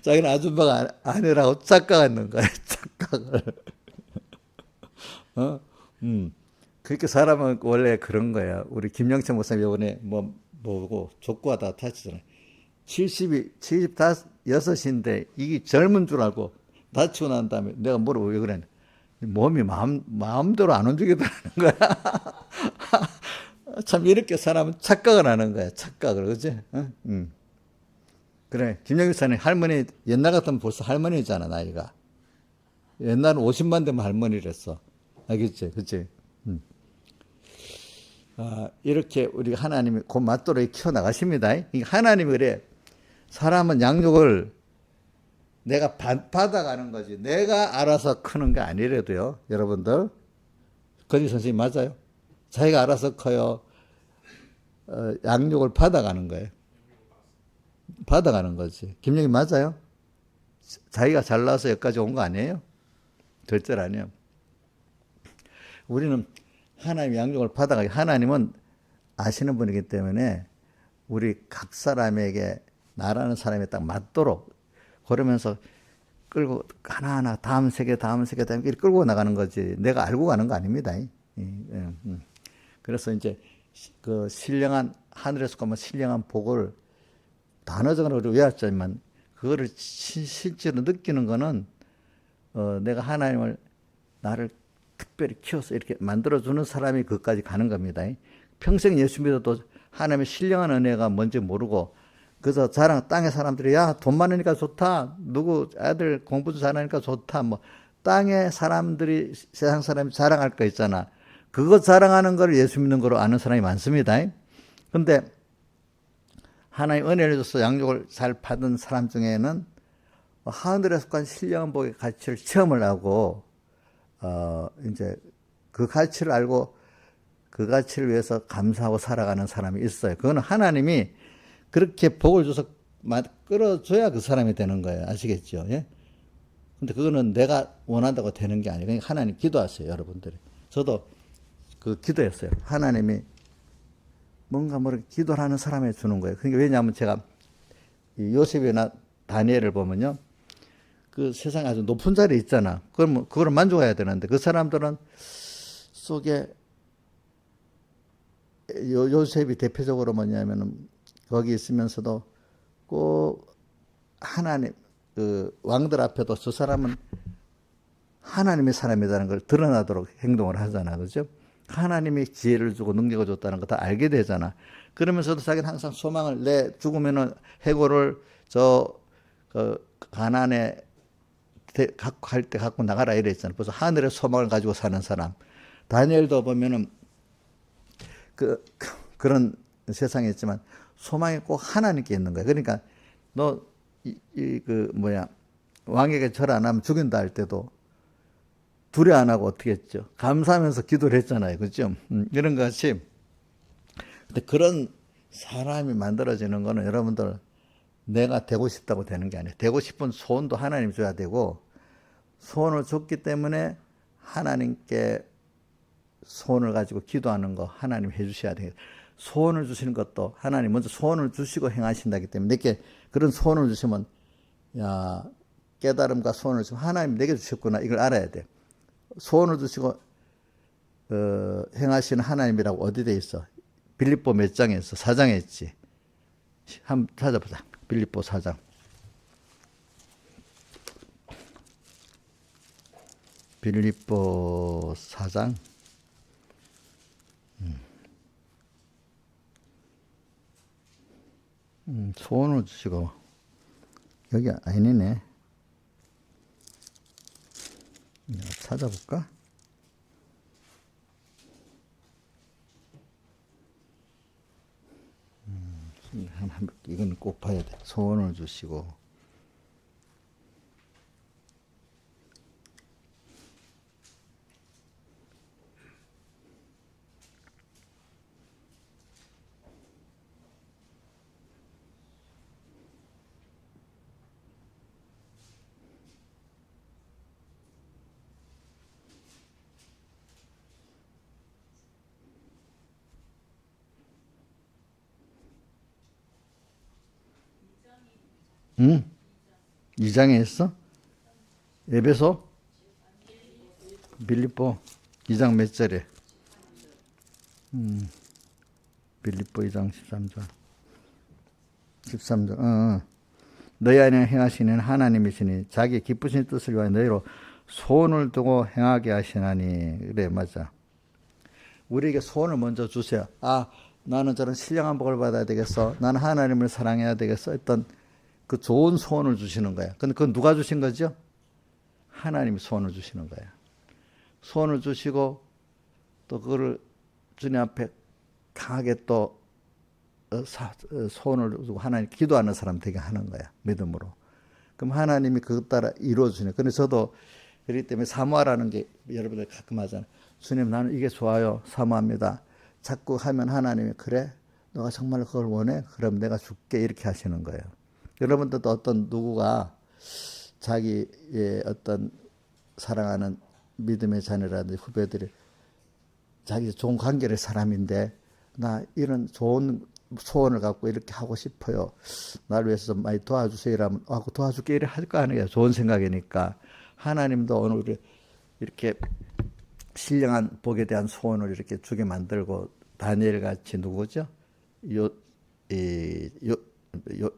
자기는 아줌마가 아니라고 착각하는 거야. 착각을. 그렇게 사람은 원래 그런 거야. 우리 김영철 목사님 이번에 뭐고 족구하다 다치잖아요. 76인데 이게 젊은 줄 알고 다치고 난 다음에 내가 뭐라고 왜 그래? 몸이 마음대로 안 움직이더라는 거야. 참 이렇게 사람은 착각을 하는 거야. 착각을. 그지? 그래. 김영희 사님 할머니 옛날 같으면 벌써 할머니잖아. 나이가. 옛날은 50만 되면 할머니랬어. 알겠지? 그치? 이렇게 우리 하나님이 그 맞도록 키워나가십니다. 하나님이 그래. 사람은 양육을 내가 받아가는 거지. 내가 알아서 크는 게 아니래도요. 여러분들. 거짓 선생님 맞아요? 자기가 알아서 커요. 양육을 받아가는 거예요. 받아가는 거지. 김영희 맞아요? 자기가 잘나서 여기까지 온 거 아니에요? 절대로 아니에요. 우리는 하나님의 양육을 받아가기. 하나님은 아시는 분이기 때문에 우리 각 사람에게 나라는 사람에 딱 맞도록 그러면서 끌고 하나하나 다음 세계 이렇게 끌고 나가는 거지. 내가 알고 가는 거 아닙니다. 그래서 이제 그 신령한 하늘에서 가면 신령한 복을 단어적으로 우리 외웠지만 그거를 실제로 느끼는 거는 내가 하나님을 나를 특별히 키워서 이렇게 만들어주는 사람이 그것까지 가는 겁니다. 평생 예수 믿어도 하나님의 신령한 은혜가 뭔지 모르고 그래서 땅의 사람들이 야 돈 많으니까 좋다. 누구 아들 공부 잘하니까 좋다. 뭐 땅의 사람들이 세상 사람이 자랑할 거 있잖아. 그거 자랑하는 걸 예수 믿는 거로 아는 사람이 많습니다. 근데 하나님 은혜를 줘서 양육을 잘 받은 사람 중에는 하늘에 속한 신령한 복의 가치를 체험을 하고 이제 그 가치를 알고 그 가치를 위해서 감사하고 살아가는 사람이 있어요. 그거는 하나님이 그렇게 복을 줘서 끌어줘야 그 사람이 되는 거예요. 아시겠죠? 예? 근데 그거는 내가 원한다고 되는 게 아니에요. 그러니까 하나님 기도하세요, 여러분들이. 저도 그 기도했어요. 하나님이 뭔가 모르게 기도를 하는 사람에 주는 거예요. 그러니까 왜냐하면 제가 요셉이나 다니엘을 보면요. 그 세상에 아주 높은 자리에 있잖아. 그러면 그걸 만족해야 되는데 그 사람들은 속에 요셉이 대표적으로 뭐냐면은 거기 있으면서도 꼭 하나님 그 왕들 앞에도 저 사람은 하나님의 사람이라는 걸 드러나도록 행동을 하잖아. 그죠? 하나님이 지혜를 주고 능력을 줬다는 거 다 알게 되잖아. 그러면서도 자기는 항상 소망을 내 죽으면은 해골을 가나안에 갖고 갈 때 갖고 나가라 이랬잖아. 그래서 하늘의 소망을 가지고 사는 사람. 다니엘도 보면은 그런 세상에 있지만 소망이 꼭 하나님께 있는 거야. 그러니까 왕에게 절 안 하면 죽인다 할 때도 두려워 안 하고 어떻게 했죠? 감사하면서 기도를 했잖아요. 그죠? 이런 것 같이. 근데 그런 사람이 만들어지는 거는 여러분들 내가 되고 싶다고 되는 게 아니에요. 되고 싶은 소원도 하나님 줘야 되고 소원을 줬기 때문에 하나님께 소원을 가지고 기도하는 거 하나님 해주셔야 돼요. 소원을 주시는 것도 하나님 먼저 소원을 주시고 행하신다기 때문에 내게 그런 소원을 주시면 야 깨달음과 소원을 주시면 하나님 내게 주셨구나 이걸 알아야 돼. 소원을 주시고 행하시는 하나님이라고 어디 돼 있어? 빌립보 몇 장에 있어? 4장에 있지. 한번 찾아보자. 빌립보 4장. 빌립보 4장. 소원을 주시고 여기 아니네. 찾아볼까? 이건 꼭 봐야 돼. 소원을 주시고 응? 2장에 있어? 에베소? 빌립보 2장 몇 절에? 빌립보 2장 13절. 13절. 너희 안에 행하시는 하나님이시니 자기 기쁘신 뜻을 위하여 너희로 소원을 두고 행하게 하시나니. 그래, 맞아. 우리에게 소원을 먼저 주세요. 아, 나는 저런 신령한 복을 받아야 되겠어. 나는 하나님을 사랑해야 되겠어. 했던 그 좋은 소원을 주시는 거야. 근데 그건 누가 주신 거죠? 하나님이 소원을 주시는 거야. 소원을 주시고 또 그거를 주님 앞에 강하게 또 소원을 두고 하나님 기도하는 사람 되게 하는 거야. 믿음으로. 그럼 하나님이 그것 따라 이루어주네. 근데 저도 그렇기 때문에 사모하라는 게 여러분들 가끔 하잖아요. 주님 나는 이게 좋아요. 사모합니다. 자꾸 하면 하나님이 그래? 너가 정말 그걸 원해? 그럼 내가 줄게. 이렇게 하시는 거예요. 여러분들도 어떤 누구가 자기의 어떤 사랑하는 믿음의 자녀라든지 후배들이 자기 좋은 관계의 사람인데 나 이런 좋은 소원을 갖고 이렇게 하고 싶어요. 나를 위해서 좀 많이 도와주세요. 이러면 하고 도와줄게 이래 할 거 아니에요. 좋은 생각이니까. 하나님도 오늘 이렇게 신령한 복에 대한 소원을 이렇게 주게 만들고 다니엘 같이 누구죠?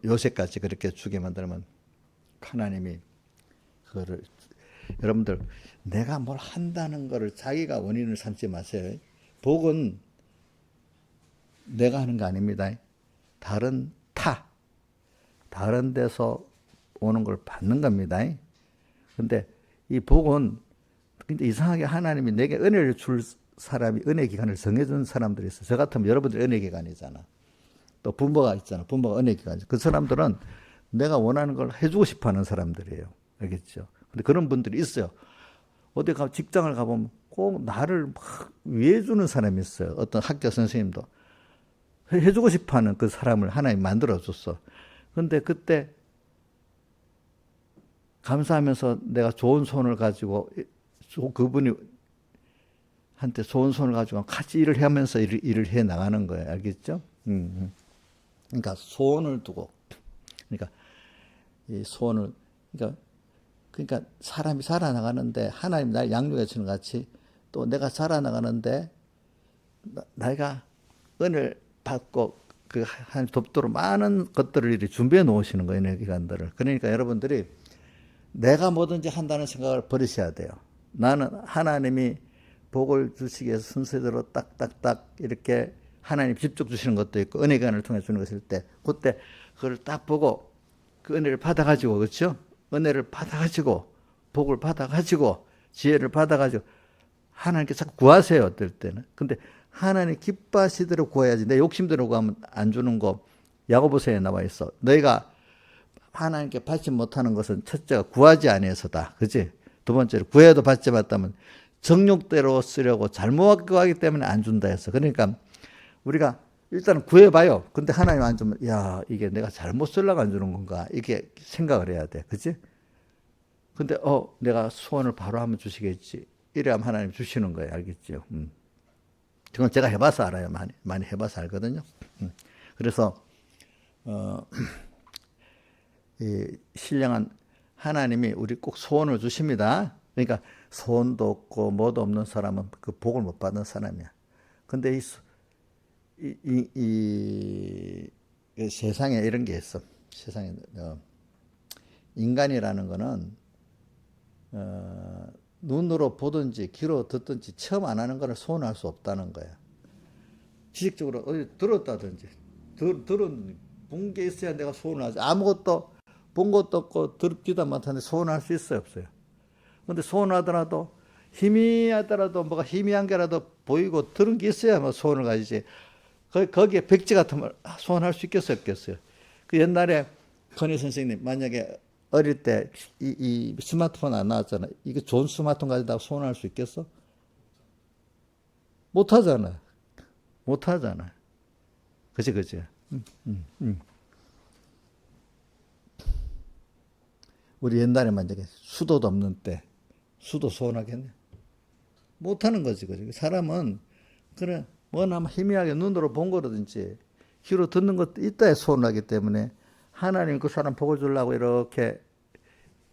요새까지 그렇게 주게 만들면 하나님이 그거를 여러분들 내가 뭘 한다는 거를 자기가 원인을 삼지 마세요. 복은 내가 하는 거 아닙니다. 다른 데서 오는 걸 받는 겁니다. 근데 이 복은 근데 이상하게 하나님이 내게 은혜를 줄 사람이 은혜 기간을 정해준 사람들이 있어. 저 같으면 여러분들 은혜 기간이잖아. 또 부모가 있잖아. 부모가 은혜 기간. 그 사람들은 내가 원하는 걸 해주고 싶어하는 사람들이에요. 알겠죠? 근데 그런 분들이 있어요. 어디 가 직장을 가보면 꼭 나를 막 위해주는 사람이 있어요. 어떤 학교 선생님도 해주고 싶어하는 그 사람을 하나님 만들어줬어. 근데 그때 감사하면서 내가 좋은 손을 가지고 그분이 한테 좋은 손을 가지고 같이 일을 하면서 일을 해 나가는 거예요. 알겠죠? 그러니까 소원을 두고, 그러니까 이 소원을, 그러니까 그러니까 사람이 살아나가는데 하나님 날 양육해 주는 같이 또 내가 살아나가는데 내가 은혜를 받고 그 하나님 돕도록 많은 것들을 이렇게 준비해 놓으시는 거예요. 이 기간들을. 그러니까 여러분들이 내가 뭐든지 한다는 생각을 버리셔야 돼요. 나는 하나님이 복을 주시기 위해서 순서대로 딱딱딱 이렇게 하나님 직접 주시는 것도 있고 은혜 기간을 통해 주는 것일 때 그때 그걸 딱 보고 그 은혜를 받아가지고 그렇죠? 은혜를 받아가지고 복을 받아가지고 지혜를 받아가지고 하나님께 자꾸 구하세요. 어떨 때는. 근데 하나님 기뻐하시대로 구해야지. 내 욕심대로 구하면 안 주는 거 야고보서에 나와 있어. 너희가 하나님께 받지 못하는 것은 첫째가 구하지 아니해서다. 그치? 두 번째로 구해도 받지 못하면 정욕대로 쓰려고 잘못 구하기 때문에 안 준다 했어. 그러니까 우리가 일단은 구해봐요. 근데 하나님 안 주면 야 이게 내가 잘못 쓰려고 안 주는 건가 이렇게 생각을 해야 돼. 그치? 근데 내가 소원을 바로 하면 주시겠지. 이래 하면 하나님 주시는 거예요. 알겠죠? 그건 제가 해봐서 알아요. 많이 해봐서 알거든요. 그래서 이 신령한 하나님이 우리 꼭 소원을 주십니다. 그러니까 소원도 없고 뭐도 없는 사람은 그 복을 못 받는 사람이야. 근데 이 세상에 이런 게 있어. 세상에 인간이라는 거는 눈으로 보든지 귀로 듣든지 처음 안 하는 거를 소원할 수 없다는 거야. 지식적으로 어디 들었다든지 들은 본 게 있어야 내가 소원을 하지. 아무것도 본 것도 없고 듣지도 못하는데 소원할 수 있어요, 없어요? 근데 소원하더라도 희미하더라도 뭐가 희미한 게라도 보이고 들은 게 있어야 뭐 소원을 가지지. 거기에 백지 같으면 소원할 수 있겠어요, 없겠어요? 그 옛날에 건희 선생님 만약에 어릴 때 이 스마트폰 안 나왔잖아. 이거 좋은 스마트폰 가지다가 소원할 수 있겠어? 못 하잖아. 못 하잖아. 그치. 우리 옛날에 만약에 수도도 없는 때 수도 소원하겠네. 못 하는 거지. 사람은 그래 뭐나 희미하게 눈으로 본 거라든지 귀로 듣는 것도 있다에 소원하기 때문에 하나님 그 사람 복을 주려고 이렇게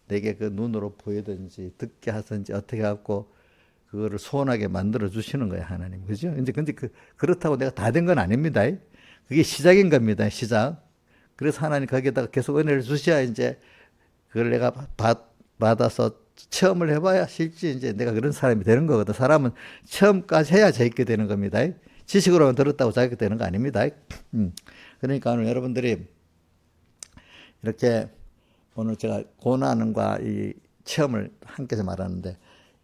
내게 그 눈으로 보이든지 듣게 하든지 어떻게 갖고 그거를 소원하게 만들어 주시는 거예요, 하나님. 그죠? 이제 근데 그렇다고 내가 다 된 건 아닙니다. 그게 시작인 겁니다, 시작. 그래서 하나님 거기에다가 계속 은혜를 주셔야 이제 그걸 내가 받아서 체험을 해봐야 실제 이제 내가 그런 사람이 되는 거거든. 사람은 체험까지 해야 자기게 되는 겁니다. 지식으로만 들었다고 자기게 되는 거 아닙니다. 그러니까 오늘 여러분들이 이렇게 오늘 제가 고난과 이 체험을 함께해서 말하는데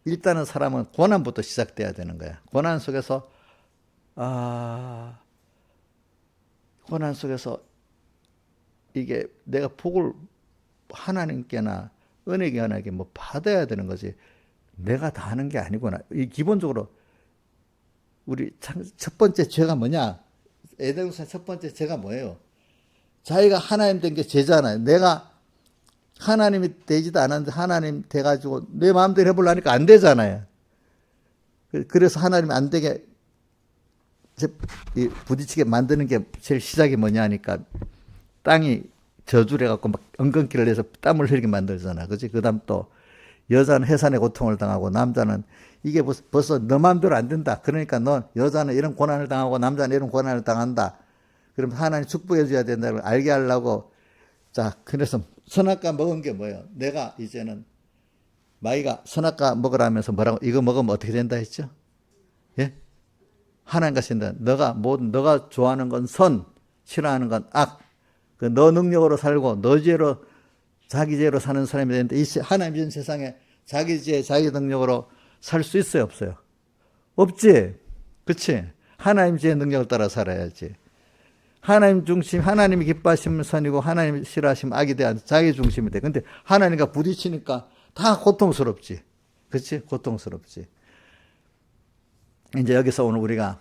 일단은 사람은 고난부터 시작돼야 되는 거야. 고난 속에서 고난 속에서 이게 내가 복을 하나님께나 은혜에게 뭐 받아야 되는 거지. 내가 다 하는 게 아니구나. 이 기본적으로 우리 첫 번째 죄가 뭐냐? 에덴동산 첫 번째 죄가 뭐예요? 자기가 하나님 된 게 죄잖아요. 내가 하나님이 되지도 않았는데 하나님 돼가지고 내 마음대로 해보려니까 안 되잖아요. 그래서 하나님이 안 되게 부딪히게 만드는 게 제일 시작이 뭐냐 하니까 땅이 저주를 해갖고 막 엉겅퀴를 내서 땀을 흘리게 만들잖아. 그치? 그 다음 또 여자는 해산의 고통을 당하고 남자는 이게 벌써 너 마음대로 안 된다. 그러니까 너 여자는 이런 고난을 당하고 남자는 이런 고난을 당한다. 그럼 하나님 축복해 줘야 된다는 걸 알게 하려고 자, 그래서 선악과 먹은 게 뭐예요? 내가 이제는 마귀가 선악과 먹으라면서 뭐라고 이거 먹으면 어떻게 된다 했죠? 예? 하나님과 신다. 너가 좋아하는 건 선, 싫어하는 건 악. 그 너 능력으로 살고 너 죄로 자기 죄로 사는 사람이 되는데 이 하나님 전 세상에 자기 죄, 자기 능력으로 살 수 있어요, 없어요? 없지. 그치? 하나님 죄의 능력을 따라 살아야지. 하나님 중심, 하나님이 기뻐하시면 선이고 하나님이 싫어하시면 악이 돼. 자기 중심이 돼. 근데 하나님과 부딪히니까 다 고통스럽지. 그치? 고통스럽지. 이제 여기서 오늘 우리가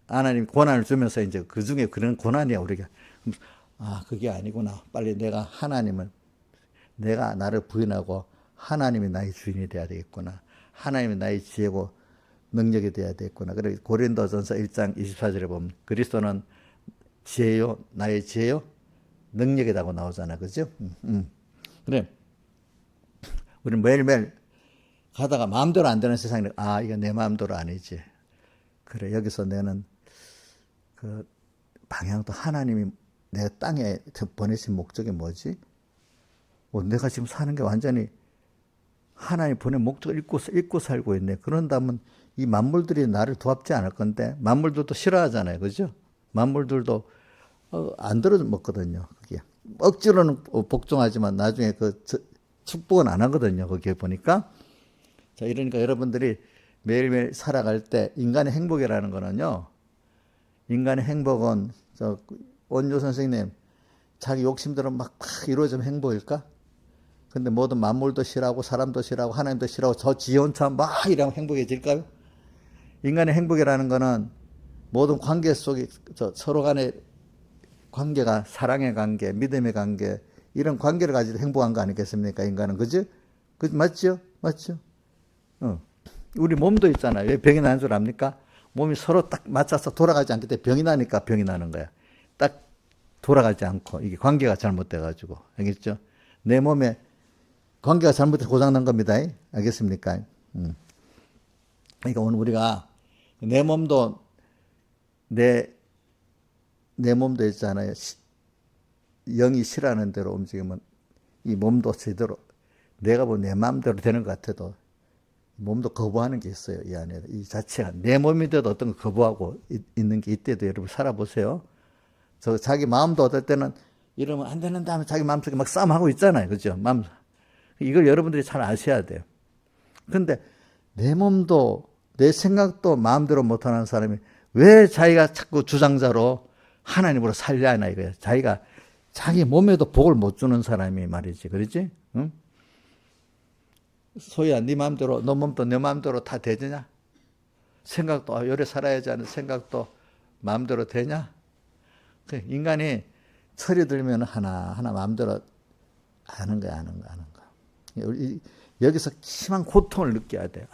하나님 고난을 주면서 이제 그 중에 그런 고난이야, 우리가. 그게 아니구나. 빨리 내가 나를 부인하고 하나님이 나의 주인이 돼야 되겠구나. 하나님이 나의 지혜고 능력이 돼야 되겠구나. 그래 고린도전서 1장 24절에 보면 그리스도는 지혜요, 나의 지혜요, 능력이라고 나오잖아. 그죠? 그래. 우리는 매일매일 가다가 마음대로 안 되는 세상에, 아, 이거 내 마음대로 아니지. 그래, 여기서 내는 그 방향도 하나님이 내 땅에 보내신 목적이 뭐지? 내가 지금 사는 게 완전히 하나님 보낸 목적을 잊고 살고 있네. 그런다면 이 만물들이 나를 도합지 않을 건데, 만물들도 싫어하잖아요. 그죠? 만물들도 안 들어 먹거든요. 그게. 억지로는 복종하지만 나중에 축복은 안 하거든요. 거기에 보니까. 자, 이러니까 여러분들이 매일매일 살아갈 때 인간의 행복이라는 거는요. 인간의 행복은 원조 선생님 자기 욕심대로 막 이루어지면 행복일까? 근데 모든 만물도 싫어하고 사람도 싫어하고 하나님도 싫어하고 저 지원차 막 이러면 행복해질까요? 인간의 행복이라는 거는 모든 관계 속에 서로 간의 관계가 사랑의 관계, 믿음의 관계, 이런 관계를 가지고 행복한 거 아니겠습니까? 인간은. 그지? 맞죠? 맞죠? 우리 몸도 있잖아요. 왜 병이 나는 줄 압니까? 몸이 서로 딱 맞춰서 돌아가지 않기 때문에 병이 나니까 병이 나는 거야. 딱 돌아가지 않고, 이게 관계가 잘못돼가지고. 알겠죠? 내 몸에 관계가 잘못돼서 고장난 겁니다. 알겠습니까? 그러니까 오늘 우리가 내 몸도 내 몸도 있잖아요. 영이 싫어하는 대로 움직이면 이 몸도 제대로 내가 보면 내 마음대로 되는 것 같아도 몸도 거부하는 게 있어요. 이 안에. 이 자체가 내 몸인데도 어떤 거 거부하고 있는 게 이때도 여러분 살아보세요. 자기 마음도 어떨 때는 이러면 안 되는데 하면 자기 마음속에 막 싸움하고 있잖아요. 그죠? 이걸 여러분들이 잘 아셔야 돼요. 근데 내 몸도 내 생각도 마음대로 못하는 사람이 왜 자기가 자꾸 주장자로 하나님으로 살려 하나 이거예요. 자기가 자기 몸에도 복을 못 주는 사람이 말이지. 그러지? 응? 소희야, 네 마음대로, 너 몸도 내 마음대로 다 되느냐? 생각도, 요래 살아야지 하는 생각도 마음대로 되냐? 인간이 철이 들면 하나 마음대로 아는 거야. 여기서 심한 고통을 느껴야 돼.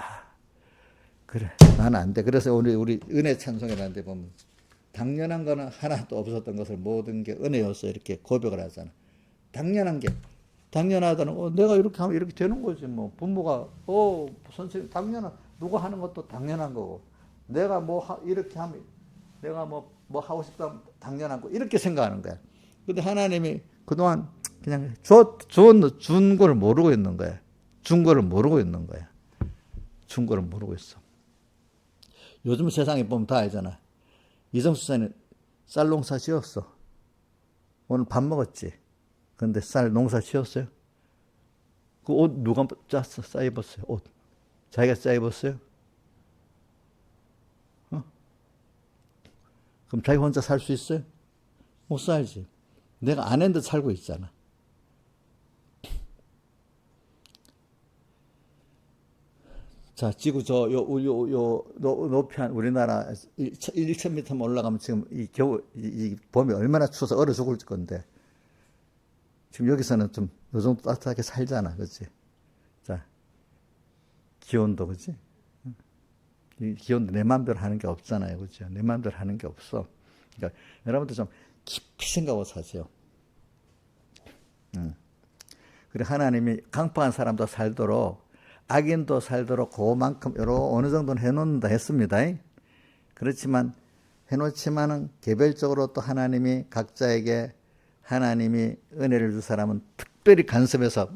그래, 나는 안 돼. 그래서 우리 은혜 찬송이라는 데 보면 당연한 거는 하나도 없었던 것을 모든 게 은혜였어. 이렇게 고백을 하잖아. 당연하다는, 내가 이렇게 하면 이렇게 되는 거지. 뭐, 부모가, 선생님, 누가 하는 것도 당연한 거고, 내가 이렇게 하면, 내가 뭐 하고 싶다 당연한 거, 이렇게 생각하는 거야. 근데 하나님이 그동안 그냥 준 걸 모르고 있는 거야. 준 거를 모르고 있는 거야. 준 거를 모르고 있어. 요즘 세상에 보면 다 알잖아. 이정수 씨는 쌀 농사 지었어. 오늘 밥 먹었지. 근데 쌀 농사 지었어요? 그 옷 누가 싸 입었어요? 옷. 자기가 싸 입었어요? 그럼 자기 혼자 살 수 있어요? 못 살지. 내가 안 했는데 살고 있잖아. 자, 지구 높이 한 우리나라 1,000m 올라가면 지금 이 봄이 얼마나 추워서 얼어 죽을 건데. 지금 여기서는 좀 요 정도 따뜻하게 살잖아. 그치? 자, 기온도, 그치? 이 기온도 내 마음대로 하는 게 없잖아요. 그죠? 내 마음대로 하는 게 없어. 그러니까 여러분들 좀 깊이 생각하고 사세요. 그리고 하나님이 강팍한 사람도 살도록 악인도 살도록 그만큼 어느 정도는 해놓는다 했습니다. 그렇지만 해놓지만은 개별적으로 또 하나님이 각자에게 하나님이 은혜를 줄 사람은 특별히 간섭해서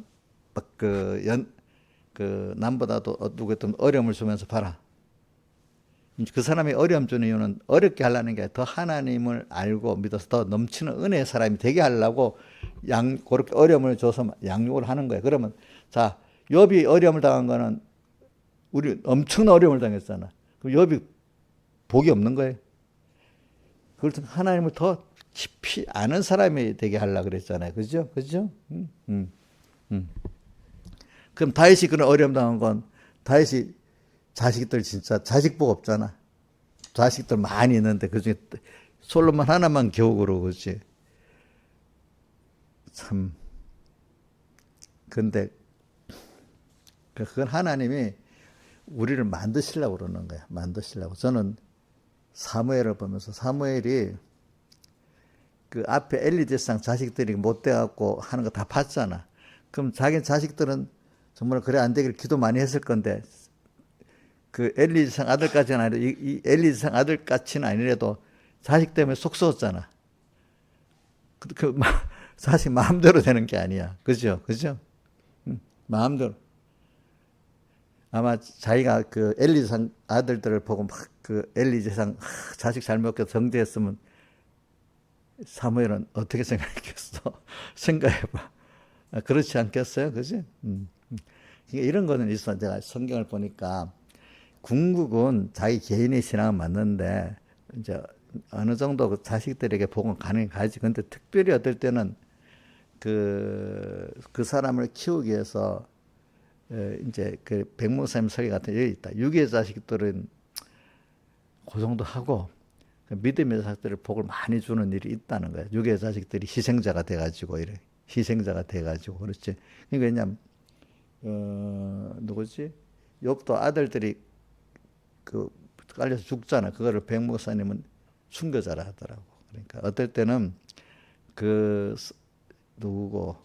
남보다도 누구든 어려움을 주면서 봐라. 그 사람이 어려움 주는 이유는 어렵게 하려는 게 더 하나님을 알고 믿어서 더 넘치는 은혜의 사람이 되게 하려고 그렇게 어려움을 줘서 양육을 하는 거예요. 그러면 자, 욥이 어려움을 당한 거는 우리 엄청난 어려움을 당했잖아. 그럼 욥이 복이 없는 거예요. 그래서 하나님을 더 깊이 아는 사람이 되게 하려고 그랬잖아요. 그죠? 그럼 다윗이 그런 어려움 당한 건 다윗이 자식들 진짜 자식 복 없잖아. 자식들 많이 있는데 그중에 솔로몬 하나만 겨우 그러고 그렇지. 참. 근데 그건 하나님이 우리를 만드시려고 그러는 거야. 만드시려고. 저는 사무엘을 보면서 사무엘이 그 앞에 엘리 제사장 자식들이 못 돼갖고 하는 거 다 봤잖아. 그럼 자기 자식들은 정말 그래 안 되길 기도 많이 했을 건데 그 엘리상 아들까지는 아니라 이 엘리상 아들까지는 아니라도 자식 때문에 속 썩었잖아. 자식 마음대로 되는 게 아니야. 그죠? 그죠? 마음대로. 아마 자기가 그 엘리상 아들들을 보고 막 그 엘리제상 자식 잘 먹게 정죄했으면 사무엘은 어떻게 생각했겠어? 생각해봐. 그렇지 않겠어요? 그지? 이런 거는 있어. 제가 성경을 보니까 궁극은 자기 개인의 신앙은 맞는데 이제 어느 정도 그 자식들에게 복은 가능히 가지. 근데 특별히 어떨 때는 그 사람을 키우기 위해서 이제 그 백목사님 설교 같은 게 있다. 유괴 자식들은 그 정도 하고 믿음의 자식들을 복을 많이 주는 일이 있다는 거예요. 유괴 자식들이 희생자가 돼가지고 이래 희생자가 돼가지고 그렇지. 그러니까 왜냐면 누구지? 욥도 아들들이 그 깔려서 죽잖아. 그거를 백목사님은 순교자라 하더라고. 그러니까 어떨 때는 그 누구고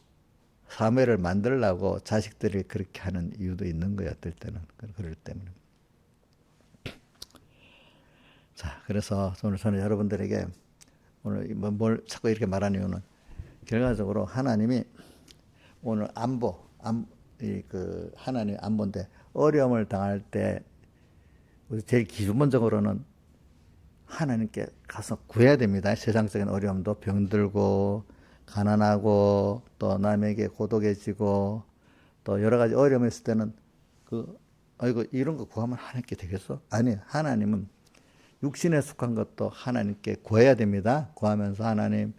사무엘을 만들려고 자식들이 그렇게 하는 이유도 있는 거야. 어떨 때는 그럴 때문에. 자, 그래서 오늘 저는 여러분들에게 오늘 뭘 자꾸 이렇게 말하는 이유는 결과적으로 하나님이 오늘 그 하나님 안보인데 어려움을 당할 때 우리 제일 기본적으로는 하나님께 가서 구해야 됩니다. 세상적인 어려움도 병들고 가난하고 또 남에게 고독해지고 또 여러 가지 어려움이 있을 때는 아이고 이런 거 구하면 하나님께 되겠어? 아니, 하나님은 육신에 속한 것도 하나님께 구해야 됩니다. 구하면서 하나님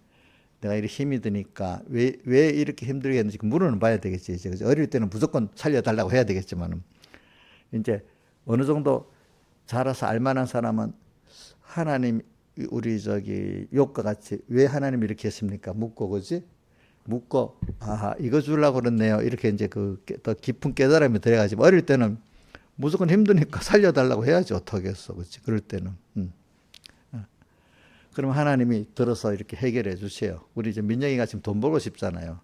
내가 이렇게 힘이 드니까 왜 이렇게 힘들게 했는지 물어는 봐야 되겠지. 이제 어릴 때는 무조건 살려달라고 해야 되겠지만은 이제 어느 정도 자라서 알만한 사람은 하나님 우리 욥과 같이 왜 하나님 이렇게 했습니까? 묻고 그지? 묻고 이거 주려고 그랬네요. 이렇게 이제 더 깊은 깨달음이 들어가지. 어릴 때는 무조건 힘드니까 살려달라고 해야지 어떡하겠어, 그렇지? 그럴 때는. 그럼 하나님이 들어서 이렇게 해결해 주세요. 우리 이제 민영이가 지금 돈 벌고 싶잖아요.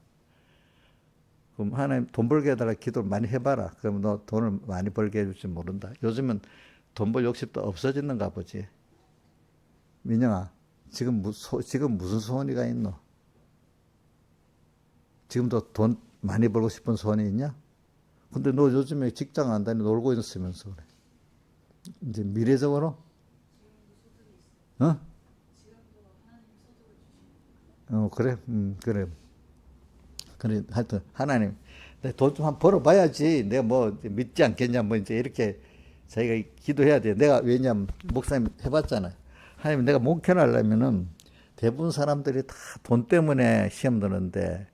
그럼 하나님 돈 벌게 해달라 기도를 많이 해봐라. 그럼 너 돈을 많이 벌게 해줄지 모른다. 요즘은 돈 벌 욕심도 없어지는가 보지. 민영아, 지금 무슨 소원이가 있노? 지금도 돈 많이 벌고 싶은 소원이 있냐? 근데 너 요즘에 직장 안 다니 놀고 있으면서 그래. 이제 미래적으로? 어? 그래. 그래. 그래. 하여튼, 하나님, 내 돈 좀 한번 벌어봐야지. 내가 뭐 믿지 않겠냐. 뭐 이제 이렇게 자기가 기도해야 돼. 내가 왜냐면 목사님 해봤잖아요. 하나님, 내가 목회를 하려면은 대부분 사람들이 다 돈 때문에 시험 드는데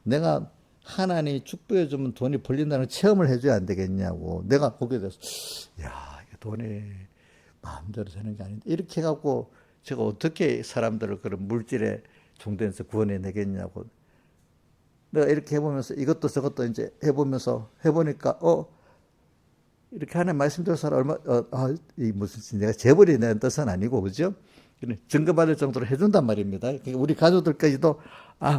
내가 하나님이 축복해주면 돈이 벌린다는 체험을 해줘야 안 되겠냐고. 내가 보게 돼서, 야, 이게 돈이 마음대로 되는 게 아닌데. 이렇게 해갖고 제가 어떻게 사람들을 그런 물질에 종대에서 구원해 내겠냐고. 내가 이렇게 해보면서 이것도 저것도 이제 해보니까, 이렇게 하나님 말씀대로 살아 이 무슨, 내가 재벌이 낸 뜻은 아니고, 그죠? 증거받을 정도로 해준단 말입니다. 우리 가족들까지도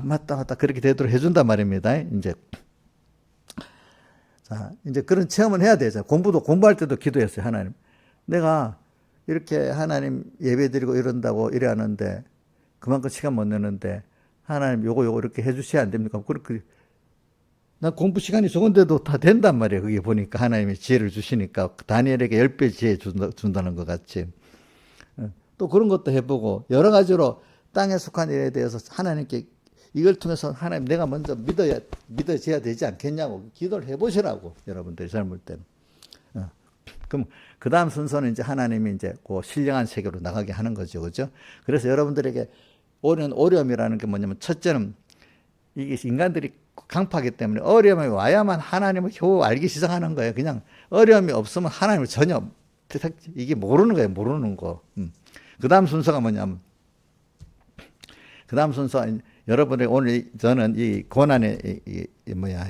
맞다 그렇게 되도록 해준단 말입니다. 이제 자 이제 그런 체험은 해야 되죠. 공부할 때도 기도했어요. 하나님, 내가 이렇게 하나님 예배드리고 이런다고 이래 하는데 그만큼 시간 못 내는데 하나님 요거 이렇게 해주셔야 안 됩니까? 그렇게 난 공부 시간이 적은데도 다 된단 말이에요. 그게 보니까 하나님이 지혜를 주시니까 다니엘에게 10배 지혜 준다는 것 같이. 또 그런 것도 해보고 여러 가지로 땅에 속한 일에 대해서 하나님께 이걸 통해서 하나님 내가 먼저 믿어져야 되지 않겠냐고 기도를 해보시라고. 여러분들이 젊을 때는. 그럼 그 다음 순서는 이제 하나님이 이제 그 신령한 세계로 나가게 하는 거죠. 그죠? 그래서 여러분들에게 오는 어려움이라는 게 뭐냐면 첫째는 이게 인간들이 강파하기 때문에 어려움이 와야만 하나님을 겨우 알기 시작하는 거예요. 그냥 어려움이 없으면 하나님을 전혀 이게 모르는 거예요. 모르는 거. 그 다음 순서가 뭐냐면 그 다음 순서 여러분의 오늘 저는 이 고난의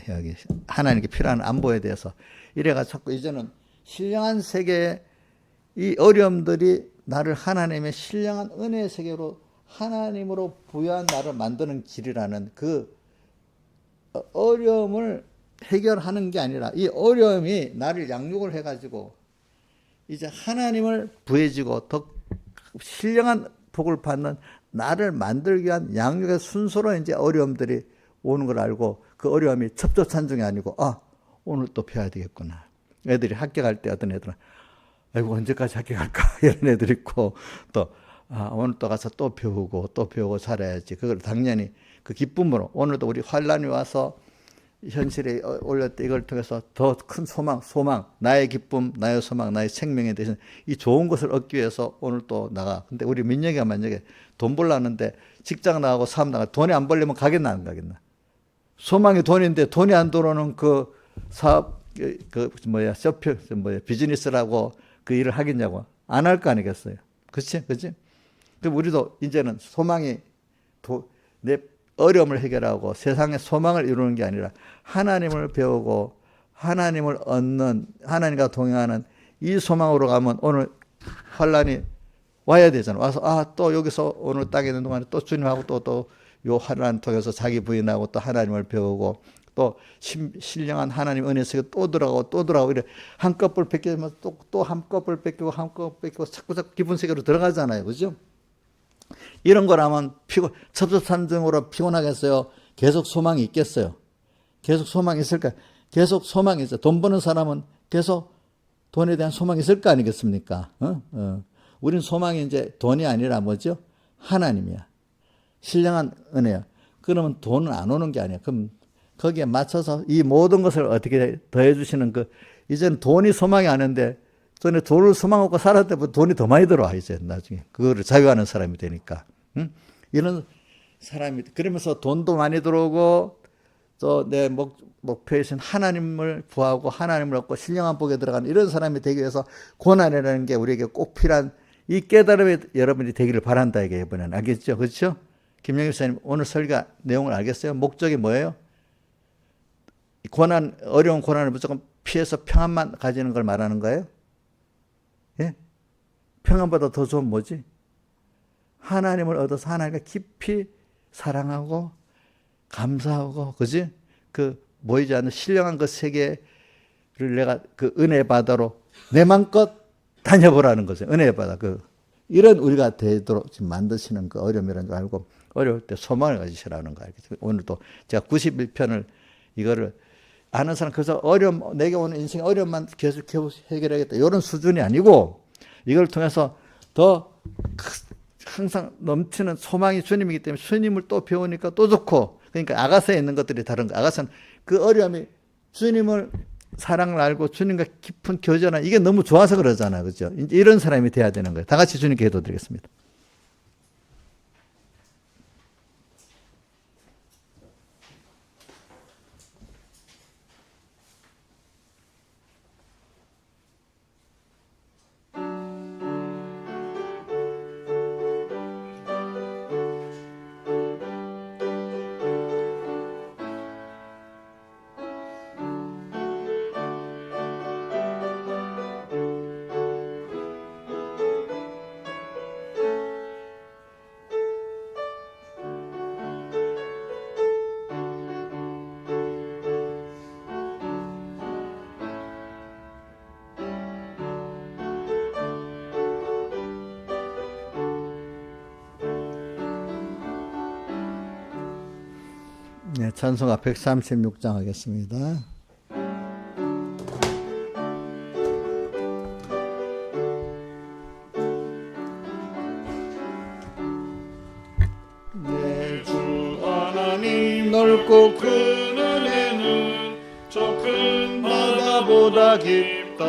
여기 하나님께 필요한 안보에 대해서 이래가 자꾸 이제는 신령한 세계의 이 어려움들이 나를 하나님의 신령한 은혜의 세계로 하나님으로 부여한 나를 만드는 길이라는 그 어려움을 해결하는 게 아니라 이 어려움이 나를 양육을 해가지고 이제 하나님을 부해지고 더 신령한 복을 받는 나를 만들기 위한 양육의 순서로 이제 어려움들이 오는 걸 알고 그 어려움이 첩첩산중이 아니고 오늘 또 배워야 되겠구나. 애들이 학교 갈 때 어떤 애들은 아이고 언제까지 학교 갈까 이런 애들 있고 또 오늘 또 가서 또 배우고 살아야지. 그걸 당연히 그 기쁨으로 오늘도 우리 환란이 와서 현실에 올렸 때 이걸 통해서 더 큰 소망, 나의 기쁨, 나의 소망, 나의 생명에 대해서 이 좋은 것을 얻기 위해서 오늘 또 나가. 근데 우리 민혁이가 만약에 돈 벌라는데 직장 나가고 사업 나가 돈이 안 벌리면 가겠나 안 가겠나? 소망이 돈인데 돈이 안 들어오는 그 사업 쇼핑 비즈니스라고 그 일을 하겠냐고 안 할 거 아니겠어요? 그렇지? 그럼 우리도 이제는 소망이 내 어려움을 해결하고 세상의 소망을 이루는 게 아니라 하나님을 배우고 하나님을 얻는 하나님과 동행하는 이 소망으로 가면 오늘 환란이 와야 되잖아. 와서 또 여기서 오늘 땅에 있는 동안에 또 주님하고 또 요 환란 통해서 자기 부인하고 또 하나님을 배우고 또 신령한 하나님 은혜 속에 또 들어가고 이래 한꺼풀 뺏기면 또 한꺼풀 뺏기고 자꾸 깊은 세계로 들어가잖아요. 그죠? 이런 거라면 첩첩산중으로 피곤하겠어요? 계속 소망이 있겠어요? 계속 소망이 있을까? 계속 소망이 있어요. 돈 버는 사람은 계속 돈에 대한 소망이 있을 거 아니겠습니까? 우린 소망이 이제 돈이 아니라 뭐죠? 하나님이야. 신령한 은혜야. 그러면 돈은 안 오는 게 아니야. 그럼 거기에 맞춰서 이 모든 것을 어떻게 더해주시는 이제는 돈이 소망이 아닌데 전에 돈을 소망하고 살았을 때 돈이 더 많이 들어와 이제 나중에 그거를 자유하는 사람이 되니까 이런 사람이 그러면서 돈도 많이 들어오고 또 내 목표이신 하나님을 구하고 하나님을 얻고 신령한 복에 들어가는 이런 사람이 되기 위해서 고난이라는 게 우리에게 꼭 필요한 이 깨달음이 여러분이 되기를 바란다 이게 이번에는 알겠죠? 그렇죠? 김영일 목사님 오늘 설교 내용을 알겠어요? 목적이 뭐예요? 어려운 고난을 무조건 피해서 평안만 가지는 걸 말하는 거예요? 예? 평안보다 더 좋은 뭐지? 하나님을 얻어서 하나님과 깊이 사랑하고 감사하고 그지? 그 모이지 않는 신령한 그 세계를 내가 그 은혜 바다로 내 맘껏 다녀보라는 거죠. 은혜 바다 이런 우리가 되도록 지금 만드시는 그 어려움이라는 줄 알고 어려울 때 소망을 가지시라는 거 알겠죠? 오늘도 제가 91편을 이거를 아는 사람 그래서 내게 오는 인생의 어려움만 계속 해결하겠다 이런 수준이 아니고 이걸 통해서 더 항상 넘치는 소망이 주님이기 때문에 주님을 또 배우니까 또 좋고 그러니까 아가서에 있는 것들이 다른 거. 아가서는 그 어려움이 주님을 사랑을 알고 주님과 깊은 교제나 이게 너무 좋아서 그러잖아. 그죠? 이런 사람이 돼야 되는 거예요. 다 같이 주님께 기도드리겠습니다. 네, 찬송가 136장 하겠습니다. 내 주 하나님 넓고 큰 은혜는 저 큰 바다보다 깊다.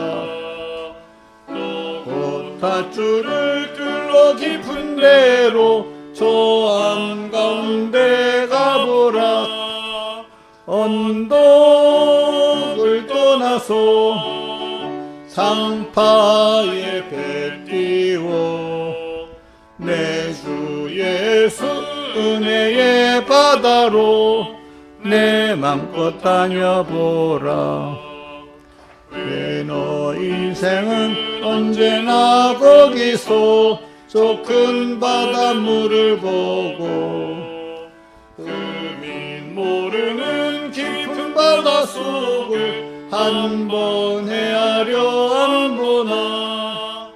곧 밧줄을 끌러 깊은 데로 저 한가운데 가보라. 언덕을 떠나서 상파에 배 띄워 내 주 예수 은혜의 바다로 내 맘껏 다녀보라. 왜 너 인생은 언제나 거기서 저 큰 바닷물을 보고 흠인 모르는 깊은 바다 약속을 한 번 헤아려 안 보나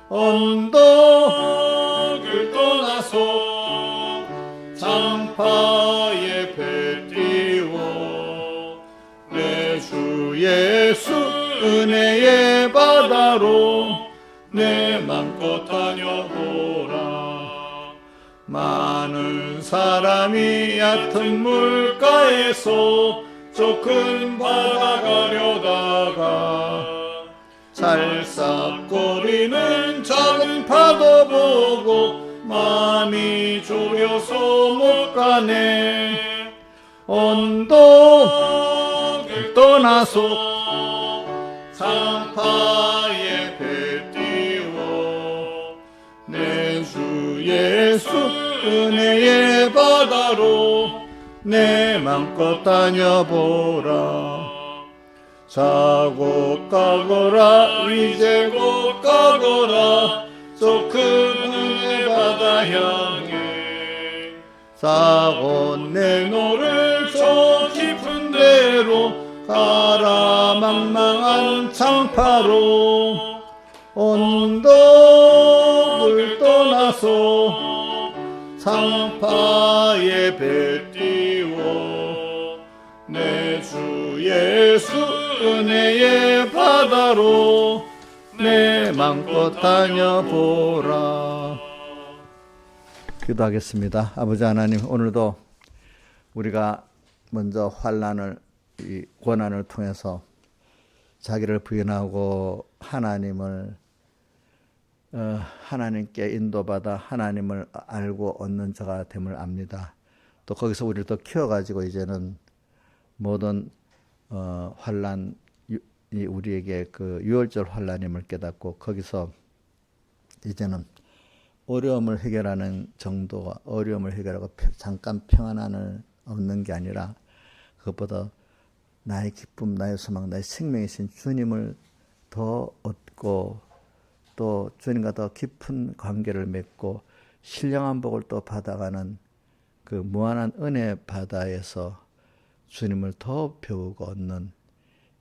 언덕을 떠나서 장파에 배 띄워 내 주 예수 은혜의 바다로 내 맘껏 다녀보라. 많은 사람이 얕은 물가에서 저 큰 바다 가려다가 살싹거리는 작은 파도 보고 마음이 졸여서 못 가네. 언덕을 떠나서 장파에 배 띄워 내 주 예수 은혜의 바다로 내 맘껏 다녀보라. 자고 가거라 이제 곧 가거라 저 큰 은혜 바다 향해 싸고 내노를 저 깊은 데로 가라 망망한 장파로 언덕을 떠나서 장파에 배 띄워 내 주 예수 은혜의 바다로 내 맘껏 다녀보라. 기도하겠습니다. 아버지 하나님, 오늘도 우리가 먼저 환난을, 이 고난을 통해서 자기를 부인하고 하나님께 인도받아 하나님을 알고 얻는 자가 됨을 압니다. 또 거기서 우리를 또 키워가지고 이제는 모든 환난이 우리에게 그 유월절 환난임을 깨닫고 거기서 이제는 어려움을 해결하는 정도가 어려움을 해결하고 잠깐 평안함을 얻는 게 아니라 그것보다 나의 기쁨, 나의 소망, 나의 생명이신 주님을 더 얻고 또 주님과 더 깊은 관계를 맺고 신령한 복을 또 받아가는 그 무한한 은혜 바다에서 주님을 더 배우고 얻는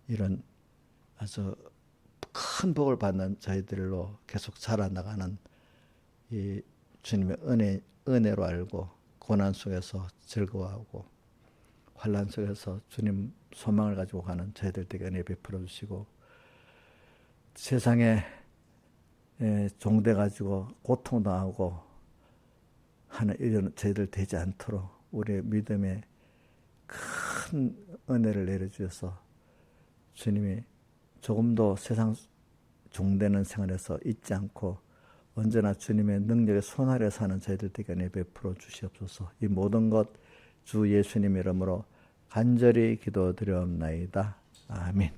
이런 아주 큰 복을 받는 저희들로 계속 자라나가는 이 주님의 은혜로 알고 고난 속에서 즐거워하고 환난 속에서 주님 소망을 가지고 가는 저희들에게 은혜 베풀어 주시고 세상에 종돼 가지고 고통당하고 하는 이런 저희들 되지 않도록 우리의 믿음에 큰 은혜를 내려주셔서 주님이 조금도 세상 종되는 생활에서 잊지 않고 언제나 주님의 능력의 손 아래 사는 저희들에게 은혜 베풀어 주시옵소서. 이 모든 것 주 예수님 이름으로 간절히 기도드리옵나이다. 아멘.